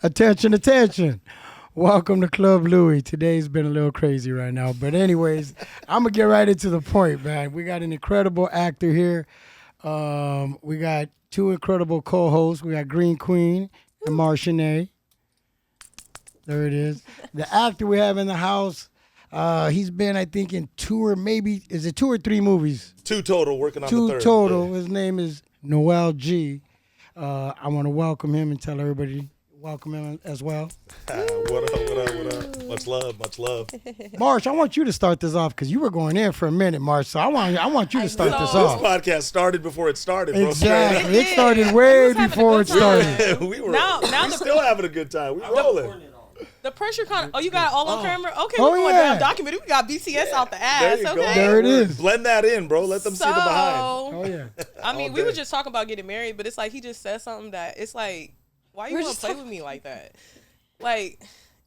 Attention, attention. Welcome to Club Louie. Today's been a little crazy right now. But anyways, I'm going to get right into the point, man. We got an incredible actor here. We got two incredible co-hosts. We got Green Queen and Marcianae. There it is. The actor we have in the house, he's been, I think, in two or three movies? Two total, working on the third. Two total. Yeah. His name is Noel G. I want to welcome him and tell everybody welcome him as well. What up? Much love. Marsh, I want you to start this off because you were going in for a minute, Marsh. So I want you to start this off. This podcast started before it started, bro. Exactly. It started way before it started. we still having a good time. We rolling. The pressure kind of. Oh, you got it all on camera. Okay, Oh, we're going yeah. down documented. We got BCS out the ass. There you Okay, go. There it is. Blend that in, bro. Let them see the behind. Oh yeah. I mean, All we day. were just talking about getting married, but it's like he just said something that it's like, why you want to play with me like that? Like,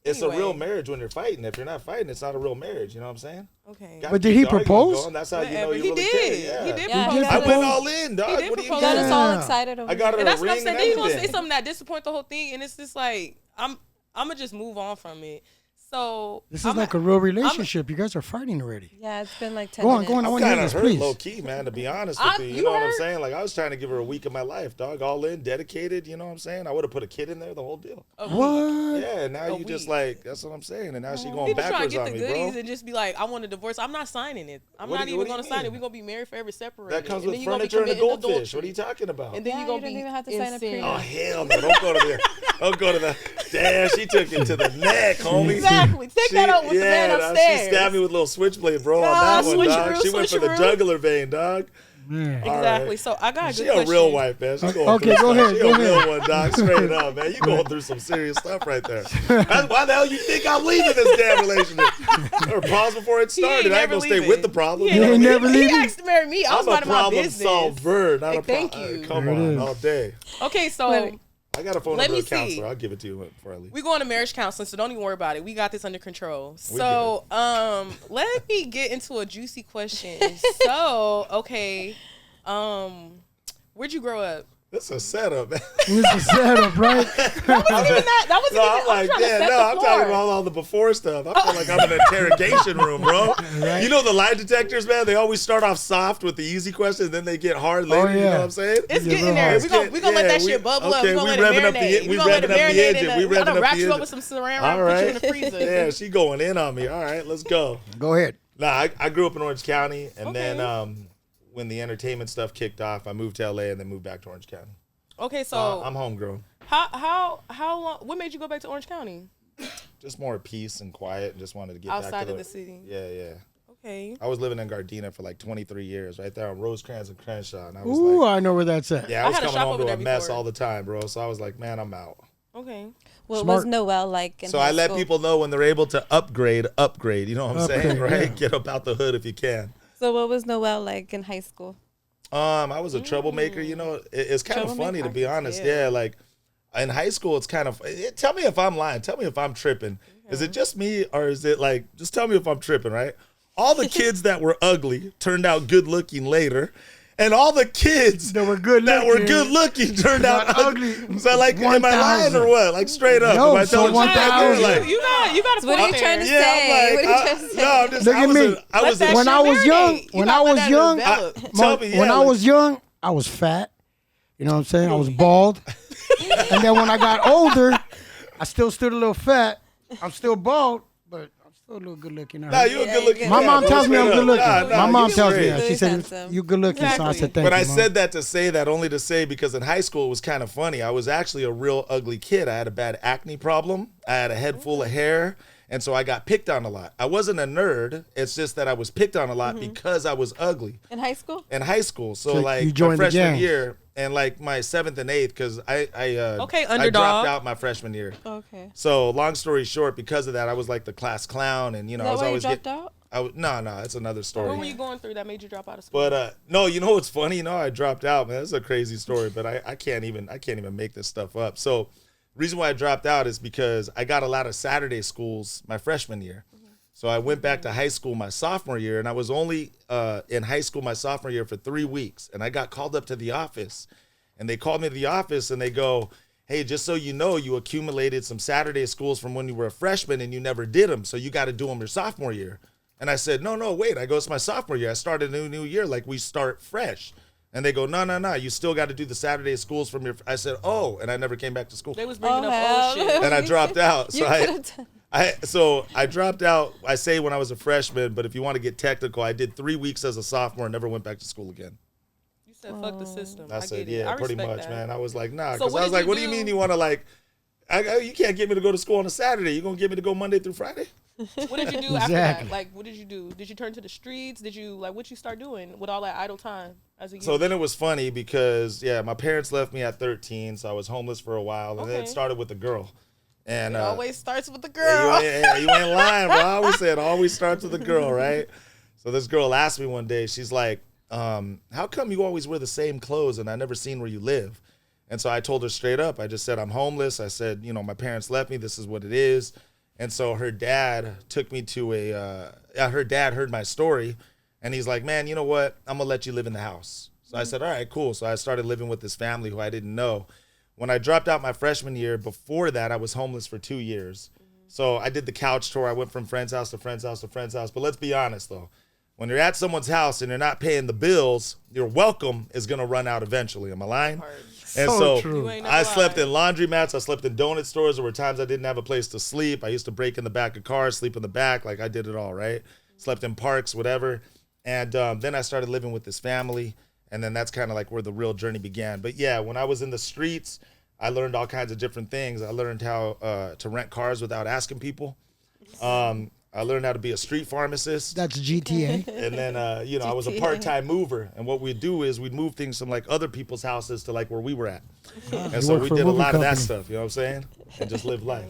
It's anyway. a real marriage when you're fighting. If you're not fighting, it's not a real marriage. You know what I'm saying? Okay. Gotta But did keep he the argument propose? going. That's how you know Whatever. you He really did. care. He Yeah. did Yeah, propose. I went propose. all in, dog. He did What do you propose. mean? Got us all Yeah. excited over I got her here. And that's a what I'm ring saying. and Then you gonna say everything. something that disappoint the whole thing, and it's just like I'm gonna just move on from it. So This is like a real relationship. You guys are fighting already. Yeah, it's been like 10 Go on, minutes. go on. I I'm want to hear kind this, of hurt please. low key, man, to be honest with you. You you know what I'm hurt? saying? Like, I was trying to give her a week of my life, dog. All in, dedicated, you know what I'm saying? I would have put a kid in there, the whole deal. What? Yeah, now A you just week. like, that's what I'm saying. And now she going people try to backwards get on the me, goodies bro. and just be like, I want a divorce. I'm not signing it. I'm What not do you- even what do gonna you sign it. mean? We're gonna be married forever, separated. That comes And with then you gonna be furniture and a committing goldfish. What are you adultery. talking about? And then Yeah, you gonna you don't be even have to sign a insane. pre- Oh, hell no. Don't go to there. Don't go to the. Damn, she took it to the neck, homie. Exactly. Take that out with the man dog, upstairs. She stabbed me with a little switchblade, bro, on Nah, that one, dog. switcheroo, She went for the switcheroo. jugular vein, dog. Man. All Exactly. right. So I got a good She question. a real wife, man. She going Okay, through go stuff. ahead, She go a real ahead. one, dog. Straight up, man. You going through some serious stuff right there. Why the hell you think I'm leaving this damn relationship? Or pause before it He ain't started. I ain't never gonna stay leaving. with the problem. He You know ain't what I mean? never He leaving? asked to marry me. I was I'm a minding my problem business. solver, not a Thank problem. you. Come There it on, is. all day. Okay, so Wait. I got a phone Let number me of a counselor. see. I'll give it to you before I leave. we going to marriage counseling, so don't even worry about it. We got this under control. So, let me get into a juicy question. So, okay, where'd you grow up? This is a setup, man. This is a setup, right? That wasn't even that. That wasn't No, even. I'm like, trying to yeah, set no, the I'm floor. talking about all the before stuff. I feel like I'm in an interrogation room, bro. Right. You know the lie detectors, man? They always start off soft with the easy questions, then they get hard later. You yeah. know what I'm saying? It's Yeah, getting real there. hard. We gonna let that shit bubble up. We gonna let it marinate. We gonna let it marinate. We gonna wrap you up with some saran wrap, All put you in right. the freezer. Yeah, she going in on me. All right, let's go. Go ahead. Nah, I grew up in Orange County, and Okay. then when the entertainment stuff kicked off, I moved to LA and then moved back to Orange County. Okay, so I'm homegrown. how long? What made you go back to Orange County? Just more peace and quiet, and just wanted to get back Outside to of the city. Yeah. Okay. I was living in Gardena for like 23 years, right there on Rosecrans and Crenshaw. And I was Ooh, like, I know where that's at. yeah, I was had a coming shop home over to a there mess before. all the time, bro. So I was like, man, I'm out. Okay. What Smart. was Noel like in So high I let school? people know when they're able to upgrade. You know what I'm saying, Upgrade, right? yeah. Get up out the hood if you can. So what was Noel like in high school? I was a troublemaker. You know, it's kind of funny to be honest. Yeah. Yeah, like in high school, it's kind of. Tell me if I'm lying. Tell me if I'm tripping. Is it just me, or is it like? Just tell me if I'm tripping, right? All the kids that were ugly turned out good looking later. And all the kids That were good looking turned out Not ugly. ugly. So like, am I lying 1,000. or what? Like straight up. Yo, Am I so telling 1,000. Like, You got a What point are you there. trying to yeah, say? I'm What are you like, trying to say? no, I'm just. Look I at was me. A, I Let was. that A, When I shit was marinate. young- You when gotta I let was that young, develop. tell me, When yeah, I like- was young, I was fat. You know what I'm saying? I was bald. And then when I got older, I still stood a little fat. I'm still bald, but I'm still a little good looking. Nah, you a Yeah, good looking. you My Yeah, mom tells me I'm good looking. My you mom tells me straight. that. She He's said, handsome. you good looking. So I Exactly. said, thank But you, I Mom. said that to say that only to say because in high school it was kind of funny. I was actually a real ugly kid. I had a bad acne problem. I had a head full of hair. And so I got picked on a lot. I wasn't a nerd. It's just that I was picked on a lot because I was ugly In high school? in high school. So, So like you my joined the freshman gang. year and like my 7th and 8th because I Okay, I underdog. dropped out my freshman year. Okay. So long story short, because of that, I was like the class clown, and you know Is I that was why you always dropped getting. out? No, it's another story. What were you going through that made you drop out of school? But no, you know what's funny? You know, I dropped out, man. That's a crazy story, but I can't even make this stuff up. So, reason why I dropped out is because I got a lot of Saturday schools my freshman year. So I went back to high school my sophomore year, and I was only in high school my sophomore year for 3 weeks, and I got called up to the office, and they called me to the office, and they go, hey, just so you know, you accumulated some Saturday schools from when you were a freshman and you never did them, so you got to do them your sophomore year. And I said, no, wait. I go, it's my sophomore year. I started a new year, like we start fresh. And they go, no, you still got to do the Saturday schools from your. I said, oh, and I never came back to school. They was bringing up hell old shit. And I dropped out. So You I dropped out. I say when I was a freshman, but if you want to get technical, I did 3 weeks as a sophomore and never went back to school again. You said fuck the system. I said, get it. yeah, I pretty respect much, that. man. I was like, nah, So because I was like, what do you mean you want to like? You can't get me to go to school on a Saturday. You gonna get me to go Monday through Friday? What did you do after Exactly. that? Like, what did you do? Did you turn to the streets? Did you what you start doing with all that idle time as a youth? So then it was funny because my parents left me at 13, so I was homeless for a while, and then it Okay. started with a girl. And it always starts with the yeah, girl. you ain't lying, bro. I always said always starts with a girl, right? So this girl asked me one day, she's like, how come you always wear the same clothes and I never seen where you live? And so I told her straight up, I just said, I'm homeless. I said, my parents left me. This is what it is. And so her dad took me to her dad heard my story and he's like, man, you know what? I'm gonna let you live in the house. So I said, all right, cool. So I started living with this family who I didn't know. When I dropped out my freshman year, before that, I was homeless for 2 years. So I did the couch tour. I went from friend's house to friend's house to friend's house. But let's be honest though. When you're at someone's house and you're not paying the bills, your welcome is gonna run out eventually. Am I lying? And So true. You ain't never I slept lied. in laundromats. I slept in donut stores. There were times I didn't have a place to sleep. I used to break in the back of cars, sleep in the back. Like I did it all, right? Slept in parks, whatever. And then I started living with this family. And then that's kind of like where the real journey began. But yeah, when I was in the streets, I learned all kinds of different things. I learned how to rent cars without asking people. I learned how to be a street pharmacist. That's GTA. And then, I was a part-time mover. And what we'd do is we'd move things from like other people's houses to like where we were at. And You so work we for a did a movie lot of that company. stuff, you know what I'm saying? And just live life.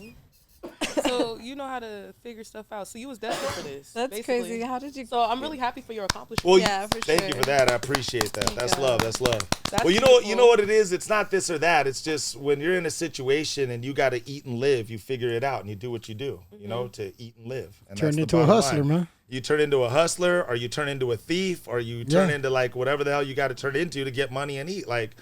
So you know how to figure stuff out. So you was destined for this. That's basically. crazy. How did you? So I'm really happy for your accomplishment. Well, Yeah, for thank you sure. for that. I appreciate that. Thank That's God. love. That's love. That's well, you beautiful. know what it is? It's not this or that. It's just when you're in a situation and you got to eat and live, you figure it out and you do what you do, to eat and live. And Turn that's the into a bottom hustler, line. man. You turn into a hustler, or you turn into a thief, or you turn Yeah. into like whatever the hell you got to turn into to get money and eat. Like,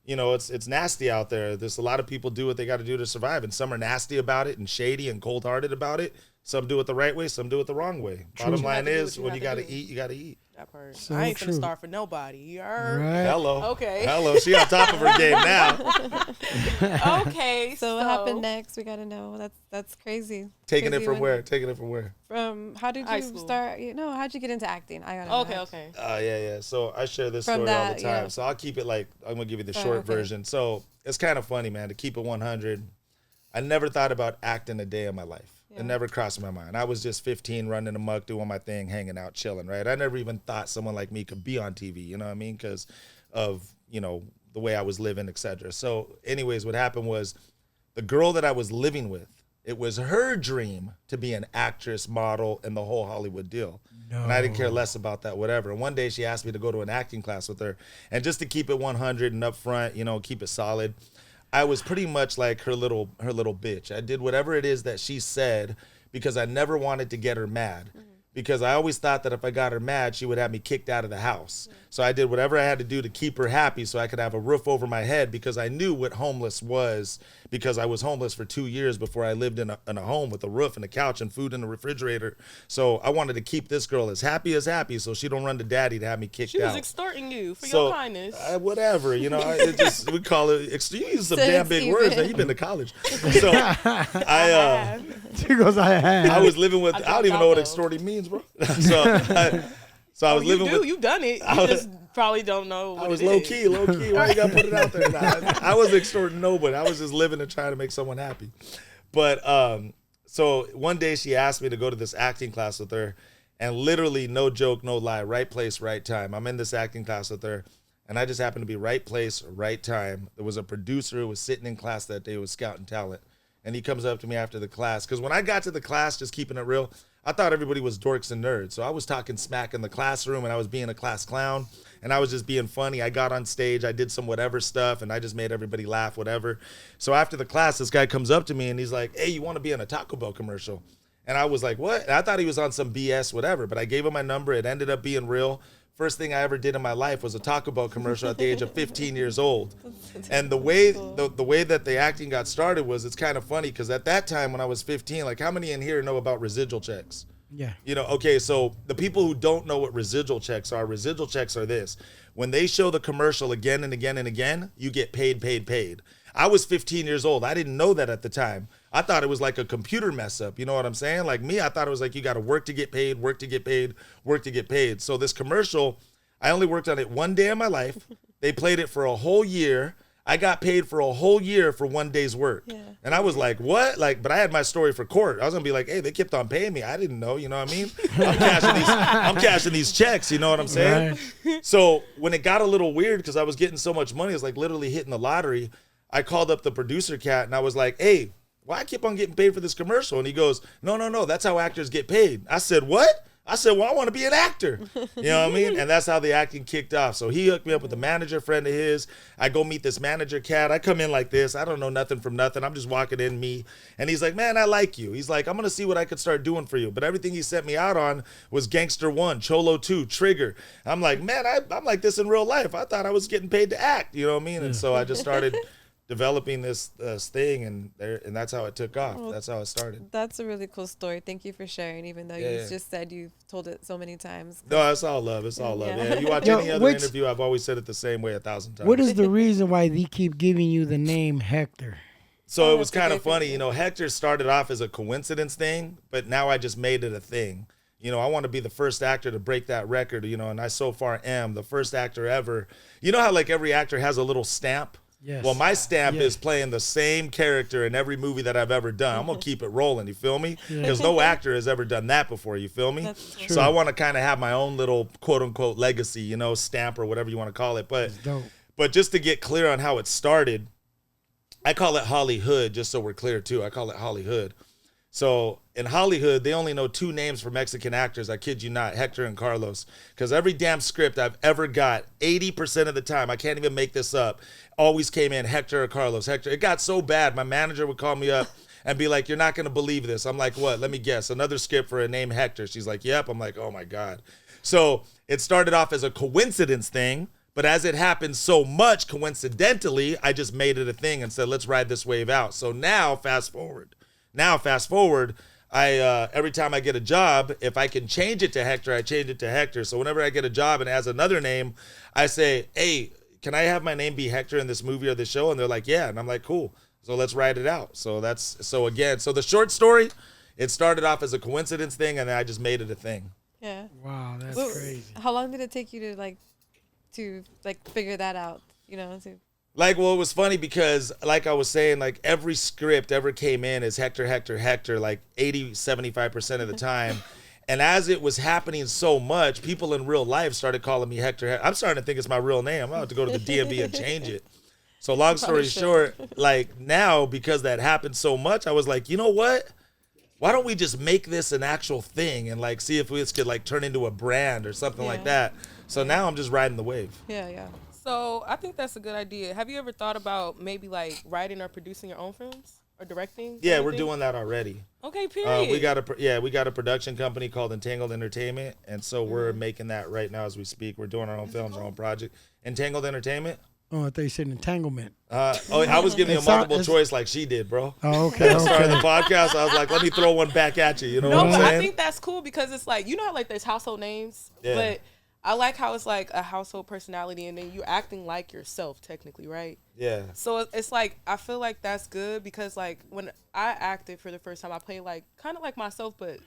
it's nasty out there. There's a lot of people do what they got to do to survive, and some are nasty about it and shady and cold-hearted about it. Some do it the right way, some do it the wrong way. True. Bottom You line have to do is, what you when have you to got to do. eat, you got to eat. That part. So I ain't true. gonna starve for nobody. You heard? Right. Hello. Okay. Hello. She on top of her game now. Okay. So what happened next? We gotta know. That's crazy. Taking it Crazy from when- where? Taking it from where? From how did High you school. start? How'd you get into acting? I gotta know. Okay. Yeah. So I share this From story all that, the time. yeah. So I'll keep it like, I'm going to give you the Oh, short okay. version. So it's kind of funny, man, to keep it 100. I never thought about acting a day in my life. Yeah. It never crossed my mind. I was just 15, running amok, doing my thing, hanging out, chilling, right? I never even thought someone like me could be on TV, you know what I mean? Because of, the way I was living, etc. So anyways, what happened was the girl that I was living with, it was her dream to be an actress, model, and the whole Hollywood deal. And I didn't care less about that, whatever. And one day she asked me to go to an acting class with her. And just to keep it 100 and upfront, keep it solid, I was pretty much like her little bitch. I did whatever it is that she said because I never wanted to get her mad. Because I always thought that if I got her mad, she would have me kicked out of the house. So I did whatever I had to do to keep her happy so I could have a roof over my head, because I knew what homeless was, because I was homeless for 2 years before I lived in a home with a roof and a couch and food in the refrigerator. So I wanted to keep this girl as happy so she don't run to daddy to have me kicked She was out. extorting you for So, your kindness. whatever, it just, we call it, you use some So damn it's big even. words, man. You've been to college. So I She goes, I had. I was living with, I I don't dropped even know what out, though. extorting means, bro. So I was living with, You've done it. You I was- just probably don't know what I was it low is. key. Why you gotta put it out there? Nah, I wasn't extorting nobody. I was just living and trying to make someone happy. But so one day she asked me to go to this acting class with her, and literally, no joke, no lie, right place, right time. I'm in this acting class with her, and I just happened to be right place, right time. There was a producer who was sitting in class that day who was scouting talent, and he comes up to me after the class. Because when I got to the class, just keeping it real, I thought everybody was dorks and nerds. So I was talking smack in the classroom, and I was being a class clown, and I was just being funny. I got on stage, I did some whatever stuff, and I just made everybody laugh, whatever. So after the class, this guy comes up to me, and he's like, hey, you want to be in a Taco Bell commercial? And I was like, what? And I thought he was on some BS, whatever, but I gave him my number. It ended up being real. first thing I ever did in my life was a Taco Bell commercial at the age of 15 years old. And the way the way that the acting got started was, it's kind of funny because at that time when I was 15, like how many in here know about residual checks? Yeah. You know, okay, so the people who don't know what residual checks are this. When they show the commercial again and again and again, you get paid. I was 15 years old. I didn't know that at the time. I thought it was like a computer mess up. You know what I'm saying? Like me, I thought it was like you got to work to get paid, work to get paid, work to get paid. So this commercial, I only worked on it one day in my life. They played it for a whole year. I got paid for a whole year for one day's work. Yeah. And I was like, what? Like, but I had my story for court. I was gonna be like, hey, they kept on paying me. I didn't know, you know what I mean? I'm cashing these checks, you know what I'm saying? Right. So when it got a little weird, because I was getting so much money, it's like literally hitting the lottery. I called up the producer cat and I was like, hey, why I keep on getting paid for this commercial? And he goes, no, that's how actors get paid. I said, what? I said, well, I want to be an actor. You know what I mean? And that's how the acting kicked off. So he hooked me up with a manager friend of his. I go meet this manager cat. I come in like this. I don't know nothing from nothing. I'm just walking in me. And he's like, man, I like you. He's like, I'm going to see what I could start doing for you. But everything he sent me out on was Gangster 1, Cholo 2, Trigger. I'm like, man, I'm like this in real life. I thought I was getting paid to act. You know what I mean? And so I just started developing this thing, and that's how it took off. That's how it started. That's a really cool story. Thank you for sharing, even though you just said you've told it so many times. No, it's all love. It's all love. Yeah. You watch any other interview, I've always said it the same way 1,000 times. What is the reason why they keep giving you the name Hector? So it was kind of funny. You know, Hector started off as a coincidence thing, but now I just made it a thing. You know, I want to be the first actor to break that record, you know, and I so far am the first actor ever. You know how like every actor has a little stamp? Yes. Well, my stamp is playing the same character in every movie that I've ever done. I'm going to keep it rolling, you feel me? Because no actor has ever done that before, you feel me? That's true. So I want to kind of have my own little quote-unquote legacy, you know, stamp or whatever you want to call it. But just to get clear on how it started, I call it Hollywood, just so we're clear, too. I call it Hollywood. So in Hollywood, they only know 2 names for Mexican actors. I kid you not, Hector and Carlos. Because every damn script I've ever got, 80% of the time, I can't even make this up, always came in Hector or Carlos. Hector. It got so bad, my manager would call me up and be like, you're not going to believe this. I'm like, what? Let me guess. Another script for a name Hector. She's like, yep. I'm like, oh my God. So it started off as a coincidence thing. But as it happened so much coincidentally, I just made it a thing and said, let's ride this wave out. So now, fast forward, I every time I get a job, if I can change it to Hector, I change it to Hector. So whenever I get a job and it has another name, I say, hey, can I have my name be Hector in this movie or this show? And they're like, yeah. And I'm like, cool. So let's write it out. So so the short story, it started off as a coincidence thing, and then I just made it a thing. Yeah. Wow, that's crazy. How long did it take you to figure that out? You know, Like, well, it was funny because, like I was saying, like every script ever came in as Hector, like 75% of the time. And as it was happening so much, people in real life started calling me Hector. I'm starting to think it's my real name. I'm about to go to the DMV and change it. So long story short, like now, because that happened so much, I was like, you know what? Why don't we just make this an actual thing and like see if this could like turn into a brand or something like that. So now I'm just riding the wave. Yeah. So I think that's a good idea. Have you ever thought about maybe like writing or producing your own films or directing? Yeah, we're doing that already. Okay, period. We got a production company called Entangled Entertainment, and so we're making that right now as we speak. We're doing our own films, our own project. Entangled Entertainment. Oh, I thought you said entanglement. I was giving you a multiple choice like she did, bro. Oh, okay. I started the podcast. I was like, let me throw one back at you. You know what I'm saying? I think that's cool because it's like, you know how like there's household names, but I like how it's like a household personality and then you're acting like yourself technically, right? Yeah. So it's like, I feel like that's good because like when I acted for the first time, I played like kind of like myself, but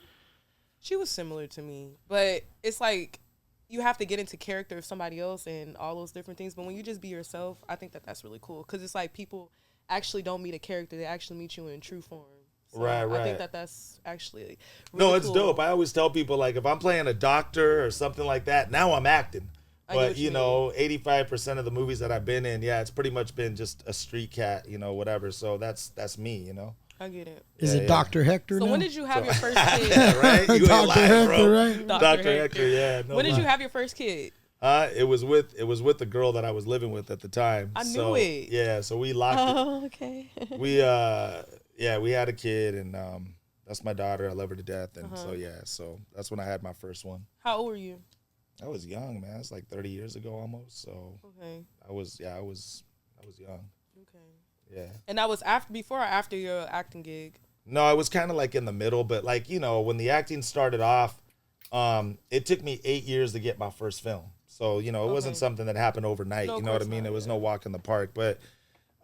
she was similar to me. But it's like you have to get into character of somebody else and all those different things. But when you just be yourself, I think that that's really cool because it's like people actually don't meet a character. They actually meet you in true form. So right. I think that that's actually really it's cool. dope. I always tell people, like, if I'm playing a doctor or something like that, now I'm acting. But, you know, 85% of the movies that I've been in, it's pretty much been just a street cat, you know, whatever. So that's me, you know. I get it. Is it Dr. Hector So now? when did you have your first kid? Right? You ain't lying, bro. Right? Dr. Hector, yeah. No when did you have your first kid? It was with the girl that I was living with at the time. I knew it. Yeah, so we locked it. Oh, okay. We had a kid, and that's my daughter. I love her to death, and so that's when I had my first one. How old were you? I was young, man. It's like 30 years ago almost. So Okay. I was young. Okay. Yeah. And that was before or after your acting gig? No, I was kind of like in the middle, but like, when the acting started off, it took me 8 years to get my first film. So, it wasn't something that happened overnight. No, You know what I mean? not, It was no walk in the park. But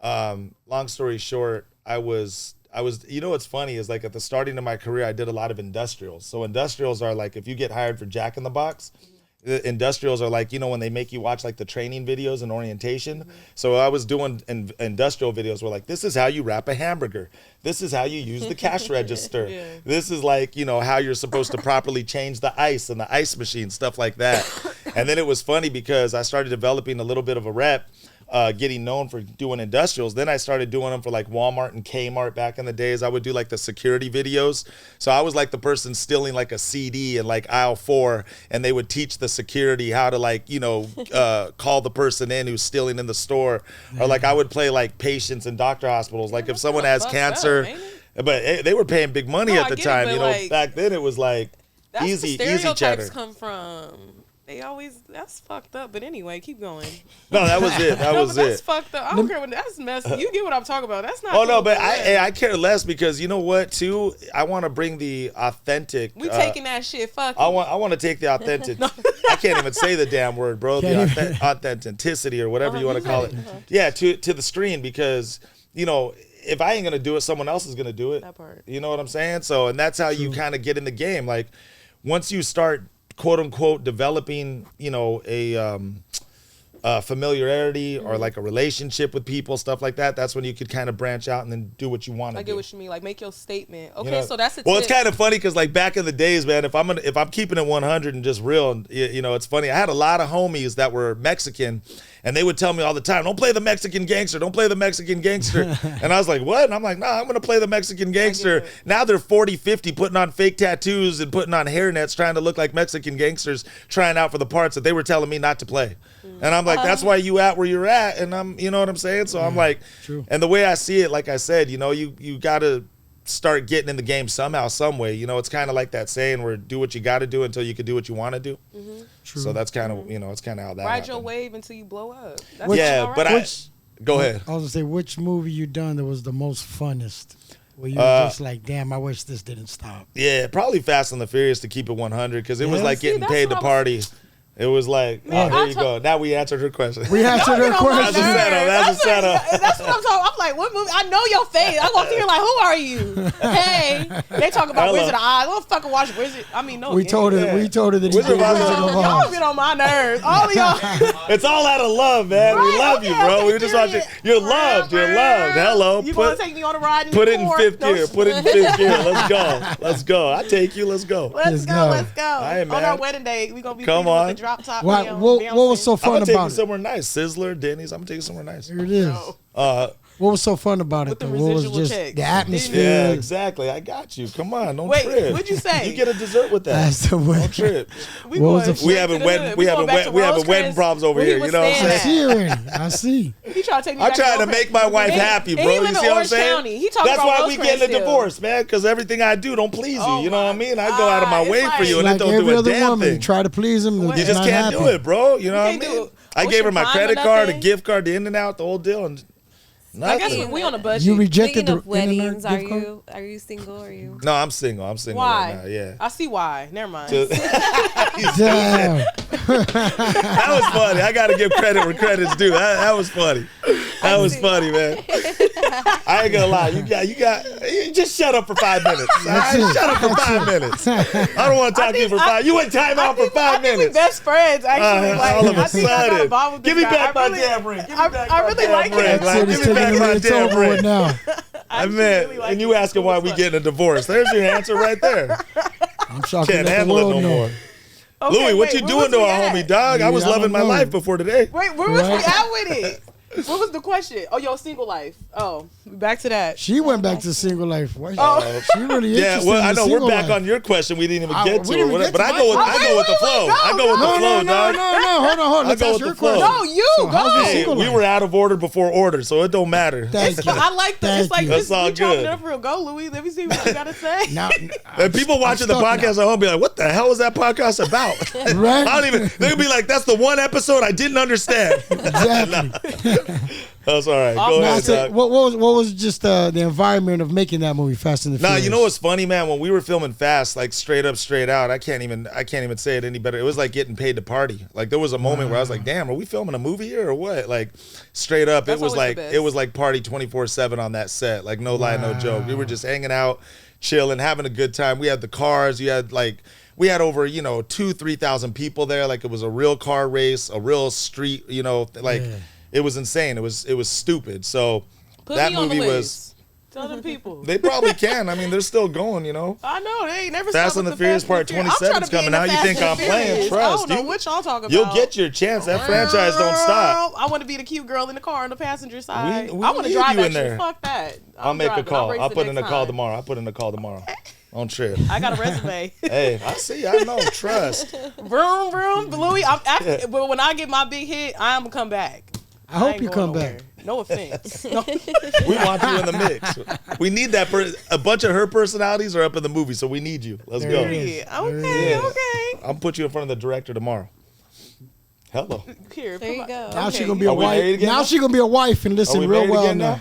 long story short, I was, what's funny is like at the starting of my career, I did a lot of industrials. So industrials are like, if you get hired for Jack in the Box, the industrials are like, when they make you watch like the training videos and orientation. So I was doing industrial videos where like, this is how you wrap a hamburger. This is how you use the cash register. Yeah. This is like, how you're supposed to properly change the ice and the ice machine, stuff like that. And then it was funny because I started developing a little bit of a rep, getting known for doing industrials. Then I started doing them for like Walmart and Kmart back in the days. I would do like the security videos. So I was like the person stealing like a CD in like aisle 4, and they would teach the security how to like, call the person in who's stealing in the store. Or like I would play like patients in doctor hospitals. Like if someone has cancer, but they were paying big money at the time. Like, back then it was like easy cheddar. Come from. They always, that's fucked up. But anyway, keep going. No, that was it. That's fucked up. I don't care what that's messy. You get what I'm talking about. That's not. Oh no, but I care less because you know what? Too, I want to bring the authentic. We taking that shit. Fuck. I want to take the authentic. I can't even say the damn word, bro. The authenticity or whatever you want to call it. Yeah, to the screen because if I ain't gonna do it, someone else is gonna do it. That part. You know what I'm saying? So, and that's how you kind of get in the game. Like once you start, quote unquote, developing, a familiarity or like a relationship with people, stuff like that. That's when you could kind of branch out and then do what you want to do. I get what you mean. Like make your statement. Okay, so that's well, it's kind of funny because like back in the days, man, if I'm keeping it 100 and just real, it's funny. I had a lot of homies that were Mexican, and they would tell me all the time, "Don't play the Mexican gangster. Don't play the Mexican gangster." And I was like, "What?" And I'm like, "Nah, I'm gonna play the Mexican gangster." Now they're 40, 50, putting on fake tattoos and putting on hairnets, trying to look like Mexican gangsters, trying out for the parts that they were telling me not to play. And I'm like, that's why you at where you're at. And I'm, you know what I'm saying? So I'm like, and the way I see it, like I said, you got to start getting in the game somehow, some way. It's kind of like that saying where do what you got to do until you can do what you want to do. Mm-hmm. So that's kind of, it's kind of how that ride happened. your wave until you blow up. That's go ahead. I was gonna say, which movie you done that was the most funnest? Where you were just like, damn, I wish this didn't stop. Yeah, probably Fast and the Furious to keep it 100 because it was like getting paid to party. It was like, there you go. Now we answered her question. We answered her question. That's a setup. That's what I'm talking. I'm like, what movie? I know your face. I walked here like, who are you? Hey, they talk about Wizard of Oz. I don't fucking watch Wizard. I mean, no. We told her that he did Wizard of Oz. Y'all get on my nerves. All of y'all. It's all out of love, man. We love you, bro. We just want you. You're loved. You're loved. Hello. You want to take me on a ride? Put it in fifth gear. Put it in fifth gear. Let's go. Let's go. I take you. Let's go. Let's go. Let's go. On our wedding day, we gonna be come on. With the drop top. What was so fun about it? I'm gonna take you somewhere nice. Sizzler, Denny's. I'm gonna take you somewhere nice. Here it is. What was so fun about it, though? What was just the atmosphere? Yeah, exactly. I got you. Come on, don't trip. Wait, what'd you say? You get a dessert with that. That's the way. Don't trip. We having wedding problems over here. You know what I'm saying? I see. He trying to take me I'm trying to make my wife happy, bro. You see what I'm saying? That's why we getting a divorce, man. Because everything I do don't please you. You know what I mean? I go out of my way for you, and it don't do a damn thing. Try to please him. You just can't do it, bro. You know what I mean? I gave her my credit card, a gift card, the in and out, the whole deal, and I guess we on a budget. You rejected the weddings. Are you single? Are you? No, I'm single. I'm single why? right now. Yeah. I see why. Never mind. Damn. That was funny. I got to give credit where credit's due. That was funny. That was funny, man. I ain't gonna lie. You just shut up for 5 minutes. Shut up for 5 minutes. I don't want to talk to you for 5. You went time out for 5 minutes. We best friends, actually. All of a sudden. Give me back my damn ring. I really like him. Give me back my damn ring. Now. I mean, and you asking why we getting a divorce. There's your answer right there. I'm shocked. Can't handle it no more. Okay, Louie, what you doing to our homie, dog? I was loving my life before today. Wait, where was we at with it? What was the question? Oh, your single life. Oh, back to that. She went back to single life. Why? Oh. She really Yeah, interested well, in I the know we're single back life. on your question. We didn't even get we to didn't it, even get but to I my go with question. I go with the flow. I go with the flow, dog. No. Hold on. Let's go ask with your the flow. question. No, you So how's go. your Hey, single we life? were out of order before order, so it don't matter. Thank you. I like that. It's Thank like you. this. That's all We chopping good. it up real. Go, Louie. Let me see what you gotta say. Now, And people watching the stuck podcast at home be like, "What the hell is that podcast about?" Right? I don't even. They'll be like, "That's the one episode I didn't understand." exactly. That's all right. Go Now, ahead, so dog. what was just the environment of making that movie, Fast and the Nah, Furious? you know what's funny, man? When we were filming Fast, like straight up, straight out, I can't even say it any better. It was like getting paid to party. Like there was a moment where I was like, "Damn, are we filming a movie here or what?" Like straight up, That's it was always the like best. party 24/7 on that set. Like no lie, no joke. We were just hanging out, chilling, having a good time. We had the cars. We had over 2,000-3,000 people there. Like it was a real car race, a real street. It was insane. It was stupid. So Put that me on movie the was. list. Tell them people. They probably can. I mean, they're still going. I know they ain't never. Fast stopped and the with Furious Fast Part and the Furious. I'm 27 's trying to be in coming the out. You Fast think and I'm the playing? Furious. Trust, I don't know dude. what y'all talking about. You'll get your chance. That franchise don't stop. I want to be the cute girl in the car on the passenger side. We I want to need drive you that in there. shit. Fuck that. I'll make a call. race I'll it put in a next call time. tomorrow. I'll put in a call tomorrow. On trip. I got a resume. Hey, I see. I know. Trust. Vroom, vroom, Louie. But when I get my big hit, I'm gonna come back. I hope ain't you going come nowhere. back. No offense. No. We want you in the mix. We need that. A bunch of her personalities are up in the movie, so we need you. Let's There go. it is. Okay, Yeah. okay. I'll put you in front of the director tomorrow. Hello. Here, There you go. Now Okay, she gonna be a Are we married wife. again Now now? she gonna be a wife and Are listen we real married well again now.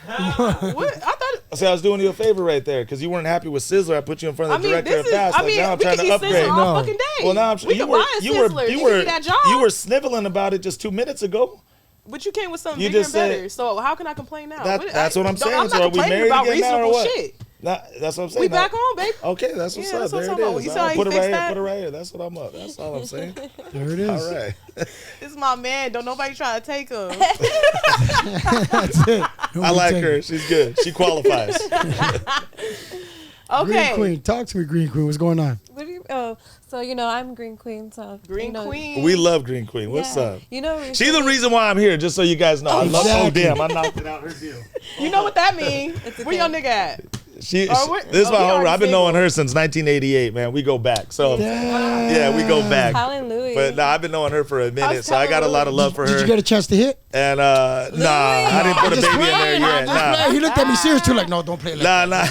now? What? I thought. See, I was doing you a favor right there because you weren't happy with Sizzler. I put you in front of the director this of is. Fast. I Like, mean, now I'm we trying can to eat upgrade. Sizzler all No. fucking day. Well, now we can buy a Sizzler. You give me that job. you were sniveling about it just 2 minutes ago. But you came with something You bigger just and said- better. So how can I complain now? That's what I'm saying. I'm So not are we complaining married about again now or reasonable what? shit. That's what I'm saying. We Now- back on, babe. Okay, that's what's Yeah, up. that's what There I'm it talking about. is. You saw how Put you it right fixed here. that? Put it right here. That's what I'm up. That's all I'm saying. There it is. All right. This is my man. Don't nobody try to take him. That's it. I like her. She's good. She qualifies. Okay. Green Queen, talk to me, Green Queen. What's going on? What do you? Oh, so I'm Green Queen. So Green Queen. We love Green Queen. What's yeah. up? She's the recently- reason why I'm here, just so you guys know. I love. Oh Exactly. damn! I knocked it out her deal. You know what that means? It's Where your okay. nigga at? This he is my already whole. I've been single. knowing her since 1988, man. We go back. So yeah, we go back. Talon Louie. But nah, I've been knowing her for a minute, was so I got a telling lot of love for Did her. you get a chance to hit? And nah, I didn't put a Just baby in there playing, yet. I'm just playing. Nah, He looked at me serious too, like, no, don't play like nah. that.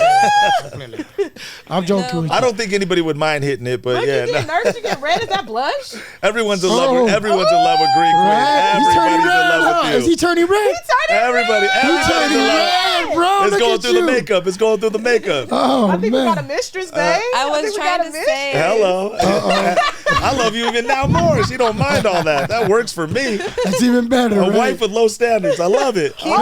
I'm joking No. with I you. don't think anybody would mind hitting it, but Look, yeah, you get nah. nervous. You get red. Is that blush? Everyone's in love. Oh. With, everyone's in love with Green Queen. Right? He's turning Everybody's in red. love Huh? with Is you. he turning red? Everybody's turning in love. red, bro. It's Look going at through the you. makeup. It's going through the makeup. Oh, I think we got a man. mistress, babe. I was think we trying got a to mistress. say. Hello. I love you even now more. She don't mind all that. That works for me. That's even better, A right? wife with low standards. I love it. Keep me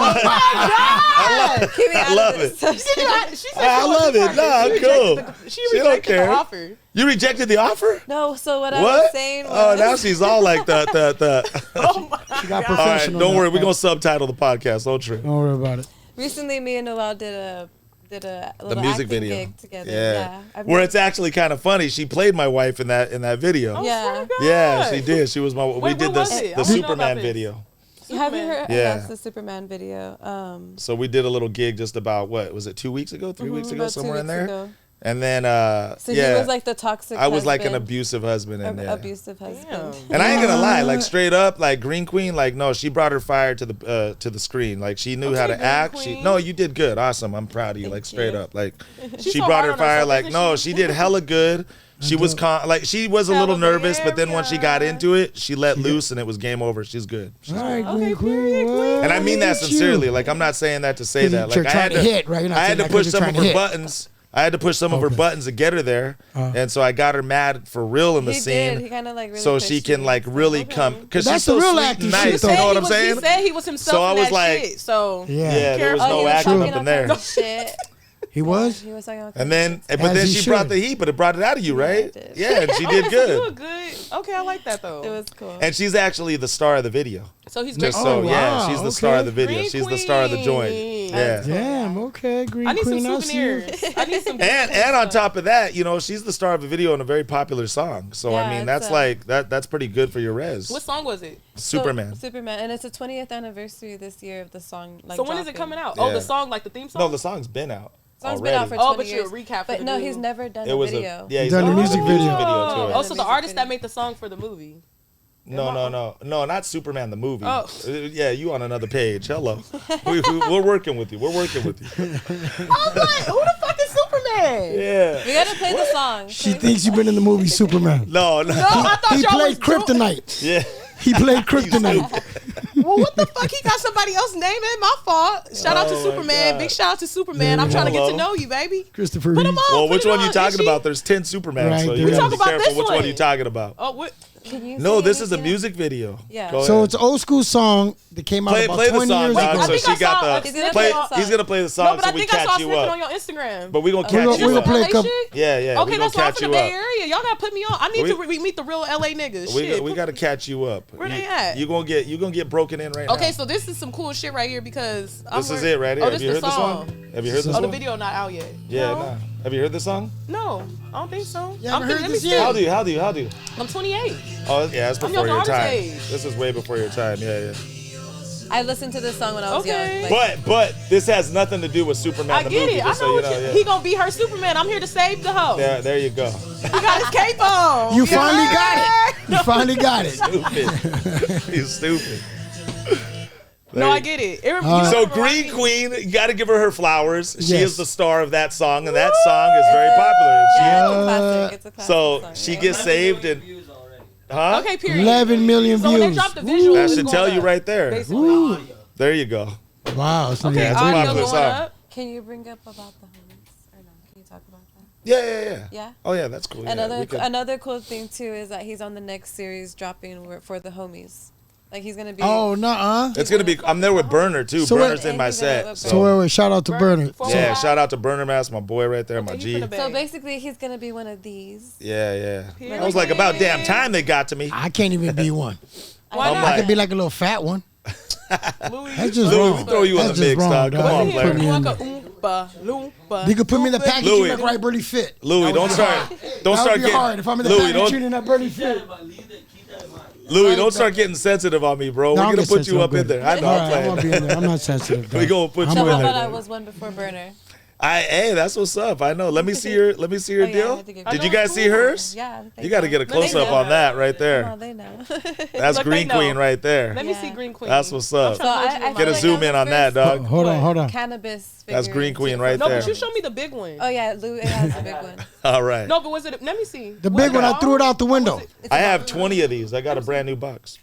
out I love of this. She said I she love wasn't it. Nah, perfect. She cool. rejected the- She She don't rejected care. the offer. You rejected the offer? No, so what I What? was saying was. Oh, now she's all like the. Oh my She got God. All right, professional. don't now. worry. We're gonna subtitle the podcast. Don't trip. Don't worry about it. Recently, me and Noel did a little music acting video. gig together. Yeah. I've Where never- it's actually kind of funny. She played my wife in that video. Yeah. Yeah, she did. She was my. We Wait, did what was the it? I the wanna know about Superman this. video. Have you heard? Yeah. That's the Superman video. So we did a little gig just about what was it? 2 weeks ago? 3 weeks ago? about 2 Somewhere in weeks there. ago. And then So yeah, he was like the toxic. I was like an husband, abusive husband in there. abusive husband. Damn. And I ain't gonna lie, like straight up, like Green Queen, like no, she brought her fire to the screen. Like she knew how Okay, to Green act. Queen. No, you did good, awesome. I'm proud of you. Like straight you. up, like She's she so brought hard her on fire. herself, Like isn't no, she? she did hella good. She was like she was a little Hella nervous, but then once she got area. into it, she let loose and it was game over. She's good. All right, Okay, Green Queen. period, well, And I mean that look at you. sincerely. Like I'm not saying that to say 'Cause that. you're Like I trying had to hit, right? You're not I had saying to that 'cause push you're some of trying her to hit. buttons. I had to push some of her buttons to get her there, and so I got her mad for real in the He scene, did. He kind of like really so pushed she can you. like really Okay. come because That's she's so the real sweet acting and shit, nice. though. You know what He I'm was- saying? He said he was himself. So I in was that like- shit, so Yeah. Yeah, there was Careful. no Oh, he was acting talking up in there. Shit. He was? He was talking. And then, but As then he she brought should. the heat, but it brought it out of you, right? it did. Yeah, and she Oh, did so good. you a good Okay, I like that though. It was cool. And she's actually the star of the video. So he's Just great. so, Oh, yeah, wow, she's the star of the video. Green She's the star of the joint. Queen. Yeah. Damn. Okay. Green I need Queen. some I see you. souvenirs. I need some. And on top of that, you know, she's the star of a video in a very popular song. So I Yeah, mean, it's that's like that's pretty good for your res. What song was it? Superman. Superman, and it's the 20th anniversary this year of the song. Like, So when is it dropping. coming out? Oh, Yeah. the song, like the theme song. No, the song's been out. Song's already. been out for 20 Oh, but years. you're a recap. For But the no, new- he's never done It a was video. yeah, he's Done a done music video. to Oh, it. so the Music artist that video. made the song for the movie. No, not Superman the movie. Oh. Yeah, you on another page. Hello, we're working with you. We're working with you. I'm like, who the fuck is Superman? Yeah. We gotta play the song. She thinks you've been in the movie Superman. No. No, I thought He y'all played was doing- Kryptonite. Yeah. He played Kryptonite. Well, what the fuck? He got somebody else's name in. My fault. Shout out to Oh, my Superman. God. Big shout out to Superman. I'm trying to get to Hello. know you, baby. Christopher Put him Reeve. on. Well, put which it one on. you talking Is she- about? There's 10 Supermans, Right, so there you is. gotta Talk be about careful this which one one. you talking about. Oh, what? Can you No, sing this is a anything? music video. Yeah. Go So ahead. it's an old school song that came out play about the 20 song, years dog. ago. I So think she I got saw a the snippet play. on- He's gonna play the No, song but so I we think I saw catch a you snippet up. on your Instagram. But we gonna We're catch gonna you we'll up. play a LA couple. shit? Yeah, we Okay, gonna that's why I'm catch from the you Bay up. Area. Y'all gotta put me on. I need to meet the real LA niggas. Shit. We gotta catch you up. Where you, they at? You gonna get broken in right now. Okay, so this is some cool shit right here because This is it right here. Oh, Have this you the heard this song. one? Have you heard this Oh, one? the video not out yet. Yeah, no. nah. Have you heard this song? No, I don't think so. You haven't heard let me this see. yet? How do you? I'm 28. Oh, yeah, that's I'm before your your daughter's time. age. This is way before your time. Yeah. I listened to this song when I was Okay. young. Like, But this has nothing to do with Superman I the get movie. it. I Just know so you what know. you, Yeah. he gonna be her Superman. I'm here to save the hoe. There you go. He got his cape on. You finally got it. You finally got it. Stupid. He's stupid. No, I get it. So Green Queen, you got to give her flowers. She Yes. is the star of that song, and that song is very popular. yeah, And it's a classic. It's a she, classic so song. she gets saved and, huh? Okay, period. 11 million So when they views. drop the visual, That it's should going tell you up, right there. basically. Ooh. There you go. Wow. It's Okay, Yeah, it's a audio popular going song. up. Can you bring up about the homies or no? Can you talk about that? Yeah. Yeah. Oh yeah, that's cool. Yeah, Another we could- another cool thing too is that he's on the next series dropping for the homies. Like he's gonna be. Oh, nuh-uh. it's gonna be. I'm there with Burner too. So Burner's what- in my And he's gonna set. look So wait, shout out to Burner. For Yeah, what? shout out to Burner Mass, my boy right there, my Okay, G. you finna So bang. basically, he's gonna be one of these. Yeah. Period. I was like, about damn time they got to me. I can't even be one. Why I'm not? I like- could be like a little fat one. Louie, That's just Louie, wrong. we throw you in That's the just mix, wrong, dog. Come dog. on, You player. put me in there. Loompa, You could put me in the package Louie. like right Birdie fit. Louie, don't start That would getting. be hard if I'm in the Louie, package don't like Birdie fit. Louie, don't start getting sensitive on me, bro. No, We're I'm gonna getting put you up in sensitive. there. I know All I'm right, I won't playing. be in there. I'm not sensitive. We dog. gonna put I'm you So in how with about it. I was one before Burner? Hey, that's what's up. I know. Let me see your Oh, yeah, I deal. had to give Did you- you guys see hers? Yeah. You got to get a close up know. on that right Oh, there. they know. That's Look, they Green know. Queen right there. Let me Yeah. see Green Queen. That's what's up. So I Get a feel like zoom I'm in the on that, first dog. Hold on. Cannabis. That's figure Green Queen to- right No, there. but you show me the big one. Oh yeah, Louie has a big one. All right. No, but was it? Let me see. The big one, I threw it out the window. It's I a have box. 20 of these. I got a brand new box.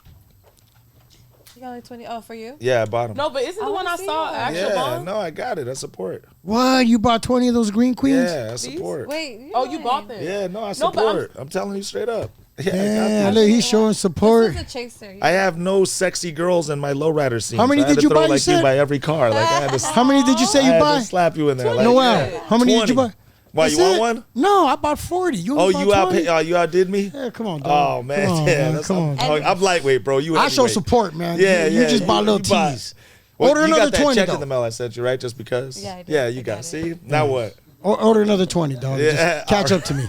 You got like 20. Oh, for you? Yeah, I bought them. No, but isn't I the one wanna I see saw one. actual Yeah, bomb? no, I got it. I support. What? You bought 20 of those Green Queens? Yeah, I support. Wait. Oh, you bought them? Yeah, no, I No, but support. I'm telling you straight up. Yeah, I got Yeah, this. look, he's showing support. This is a chaser. I have no sexy girls in my lowrider scene. How many I had did to you throw buy, you like said? by every car. Like I had to. How many did you say I you had buy? to slap you in there. Like, Noel, yeah. how many did you 20. buy? Why, That's you want it? one? No, I bought 40. You Oh, only you bought 20? you outdid me? Yeah, come on, dog. Oh man, Come on, yeah, man. that's, Come on. I'm lightweight, bro. You I show heavyweight. support, man. Yeah, You yeah. just bought little you bought- teas. Well, Order you another got that 20 check though. in the mail I sent you, right? Just because. Yeah, I did. Yeah, you I got. got it. See, now what? Order another 20, dog. Yeah, Just catch up to me.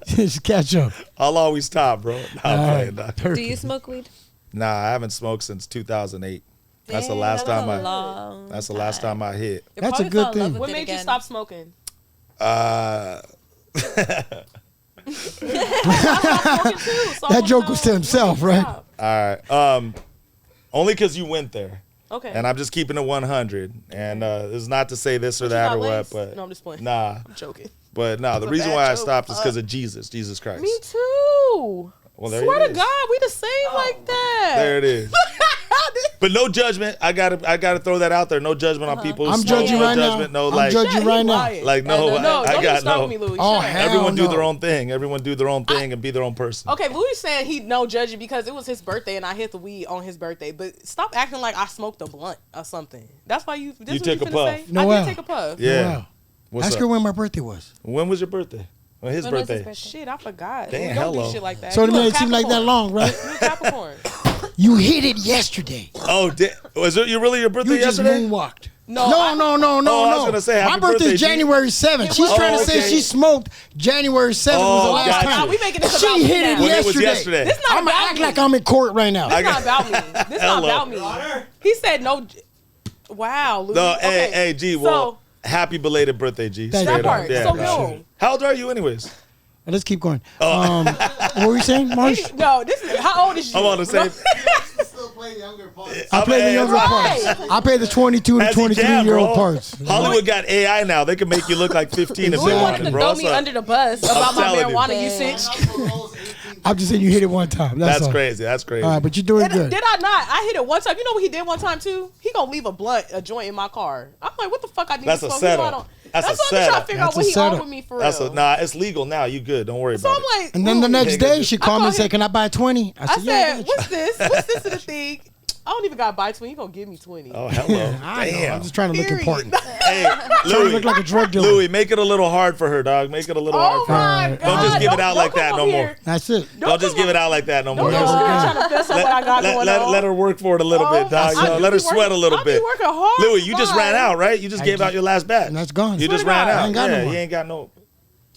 Just catch up. I'll always top, bro. Nah, I'm All playing, right, dog. Do perfect. you smoke weed? Nah, I haven't smoked since 2008. That's the Dang, last that was time a long That's the last time I hit. You That's a probably good fell in love thing. with What it made you again. stop smoking? That joke was to himself, right? All right. Only because you went there. Okay. And I'm just keeping it 100. And it's not to say this or But you that got or what, laced? but No, I'm just playing. nah. I'm joking. But nah, the a reason bad why I joke. stopped is because of Jesus Christ. Me too. Well, there Swear it to is. God, we the same like that. There it is. But no judgment. I gotta throw that out there. No judgment on people. who I'm smoke. judging no right now. judgment. No I'm like. judging right now. Like no, No, I don't got even start no. with me, Louie. Oh, Shut up. hell Everyone do no. their own thing. Everyone do their own thing and be their own person. Okay, Louis saying he no judging because it was his birthday and I hit the weed on his birthday. But stop acting like I smoked a blunt or something. That's why this You what took you a finna puff. Say? I Noel. did take a puff. Yeah. Wow. What's Ask up? her when my birthday was. When was your birthday? Well, his When was his birthday. Shit, I forgot. Damn, We don't hello. do shit like that. So it You made a it seem like that Capricorn. long, right? You a Capricorn. You hit it yesterday. Oh, was it really your birthday You just yesterday? moonwalked. No, No. Oh, I was gonna say, My happy birthday's birthday, G. January 7th. She's was- trying to say okay. she smoked January 7th was the Oh, last gotcha. time. Nah, we making this She about me hit now. it When it was yesterday. yesterday. This not I'm gonna about act me. like I'm in court right now. This not about me. This not Hello. about me. He said no. Wow, Louie. No, Okay. hey, G. So, Well, happy belated birthday, G. Thank Straight you. up. part. Yeah, So for no. sure. How old are you, anyways? Let's keep going. Oh. What were you saying, Marsh? No, this is how old is you? I'm on the same. Still play younger parts. I play the younger Right. parts. I play the 22 to As he 23-year-old can, bro. parts. Hollywood got AI now. They can make you look like 15 if Louie they wanted wanted, to bro. throw What's me up? under the bus about my telling you. marijuana usage. I'm just saying you hit it one time. That's all. Crazy. That's crazy. All right, but you're doing good. Did I not? I hit it one time. You know what he did one time too? He gonna leave a joint in my car. I'm like, what the fuck? I need That's to a smoke. You know I setup. don't- That's a what I'm trying setup. to figure That's out what a he setup. on with me for That's real. it's legal now. You good. Don't worry So about I'm it. like, And then the ooh. next day, she called me and called said, him- "Can I buy 20?" I said, "Yeah, said, what's this? What's this in the thing? I don't even got to buy 20. You gonna give me 20. Oh, hello. I know. Damn. I'm just trying to look Period. important. Hey, Trying to Louie, look like a drug dealer. Louie, make it a little hard for her, dog. Make it a little hard Oh for her. my Don't God. just give it out like come that up no more. here. That's it. Don't just come give it up- out like that no more. Don't come Yes, up here again. trying to fess up what I got going on. Let her work for it a little Oh, bit, dog. I do Let her be sweat working- a little I be bit. working hard, Louie, you just ran fine. out, right? You just gave out your last batch. And that's gone. You just Swear to ran God. out. I ain't got no Yeah, more. you ain't got no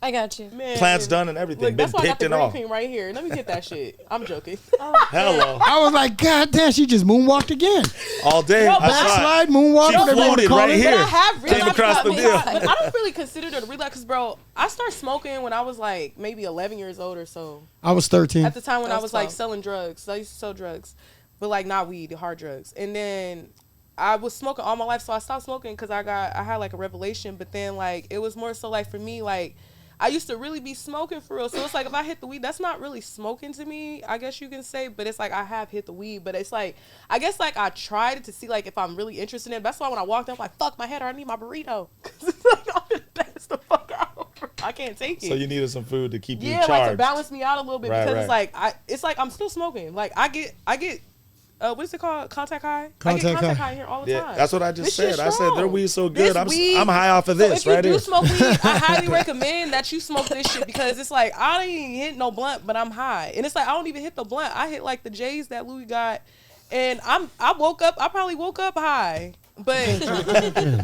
I got you. Man, plants done and everything. Look, Been that's why I got picked the and green all. cream right here. Let me get that shit. I'm joking. Hello. I was like, God damn, she just moonwalked again. All day. No, I saw it. Backslide, moonwalk, She whatever you want to floated call right it. here. But I have Came realized across that the deal. but I don't really consider it a relapse because, bro, I started smoking when I was like maybe 11 years old or so. I was 13. At the time when I That's was like 12. selling drugs. So I used to sell drugs, but like not weed, hard drugs. And then I was smoking all my life, so I stopped smoking because I had like a revelation. But then like it was more so like for me like I used to really be smoking for real. So it's like if I hit the weed, that's not really smoking to me, I guess you can say. But it's like I have hit the weed. But it's like I guess like I tried it to see like if I'm really interested in it. That's why when I walked in, I'm like, fuck my head, I need my burrito. Cause it's like I'm just pass the fuck out. I can't take it. So you needed some food to keep you Yeah, like to charged. balance me out a little bit Right, because right. it's like I'm still smoking. Like I get what is it called? Contact high. I get Contact contact high. high here all the Yeah, time. that's what I just This shit said. I said their strong. weed's so good. This weed- I'm high off of So this if you right do here. smoke weed, I highly recommend that you smoke this shit because it's like I ain't hit no blunt, but I'm high, and it's like I don't even hit the blunt. I hit like the J's that Louie got, and I woke up. I probably woke up high, but.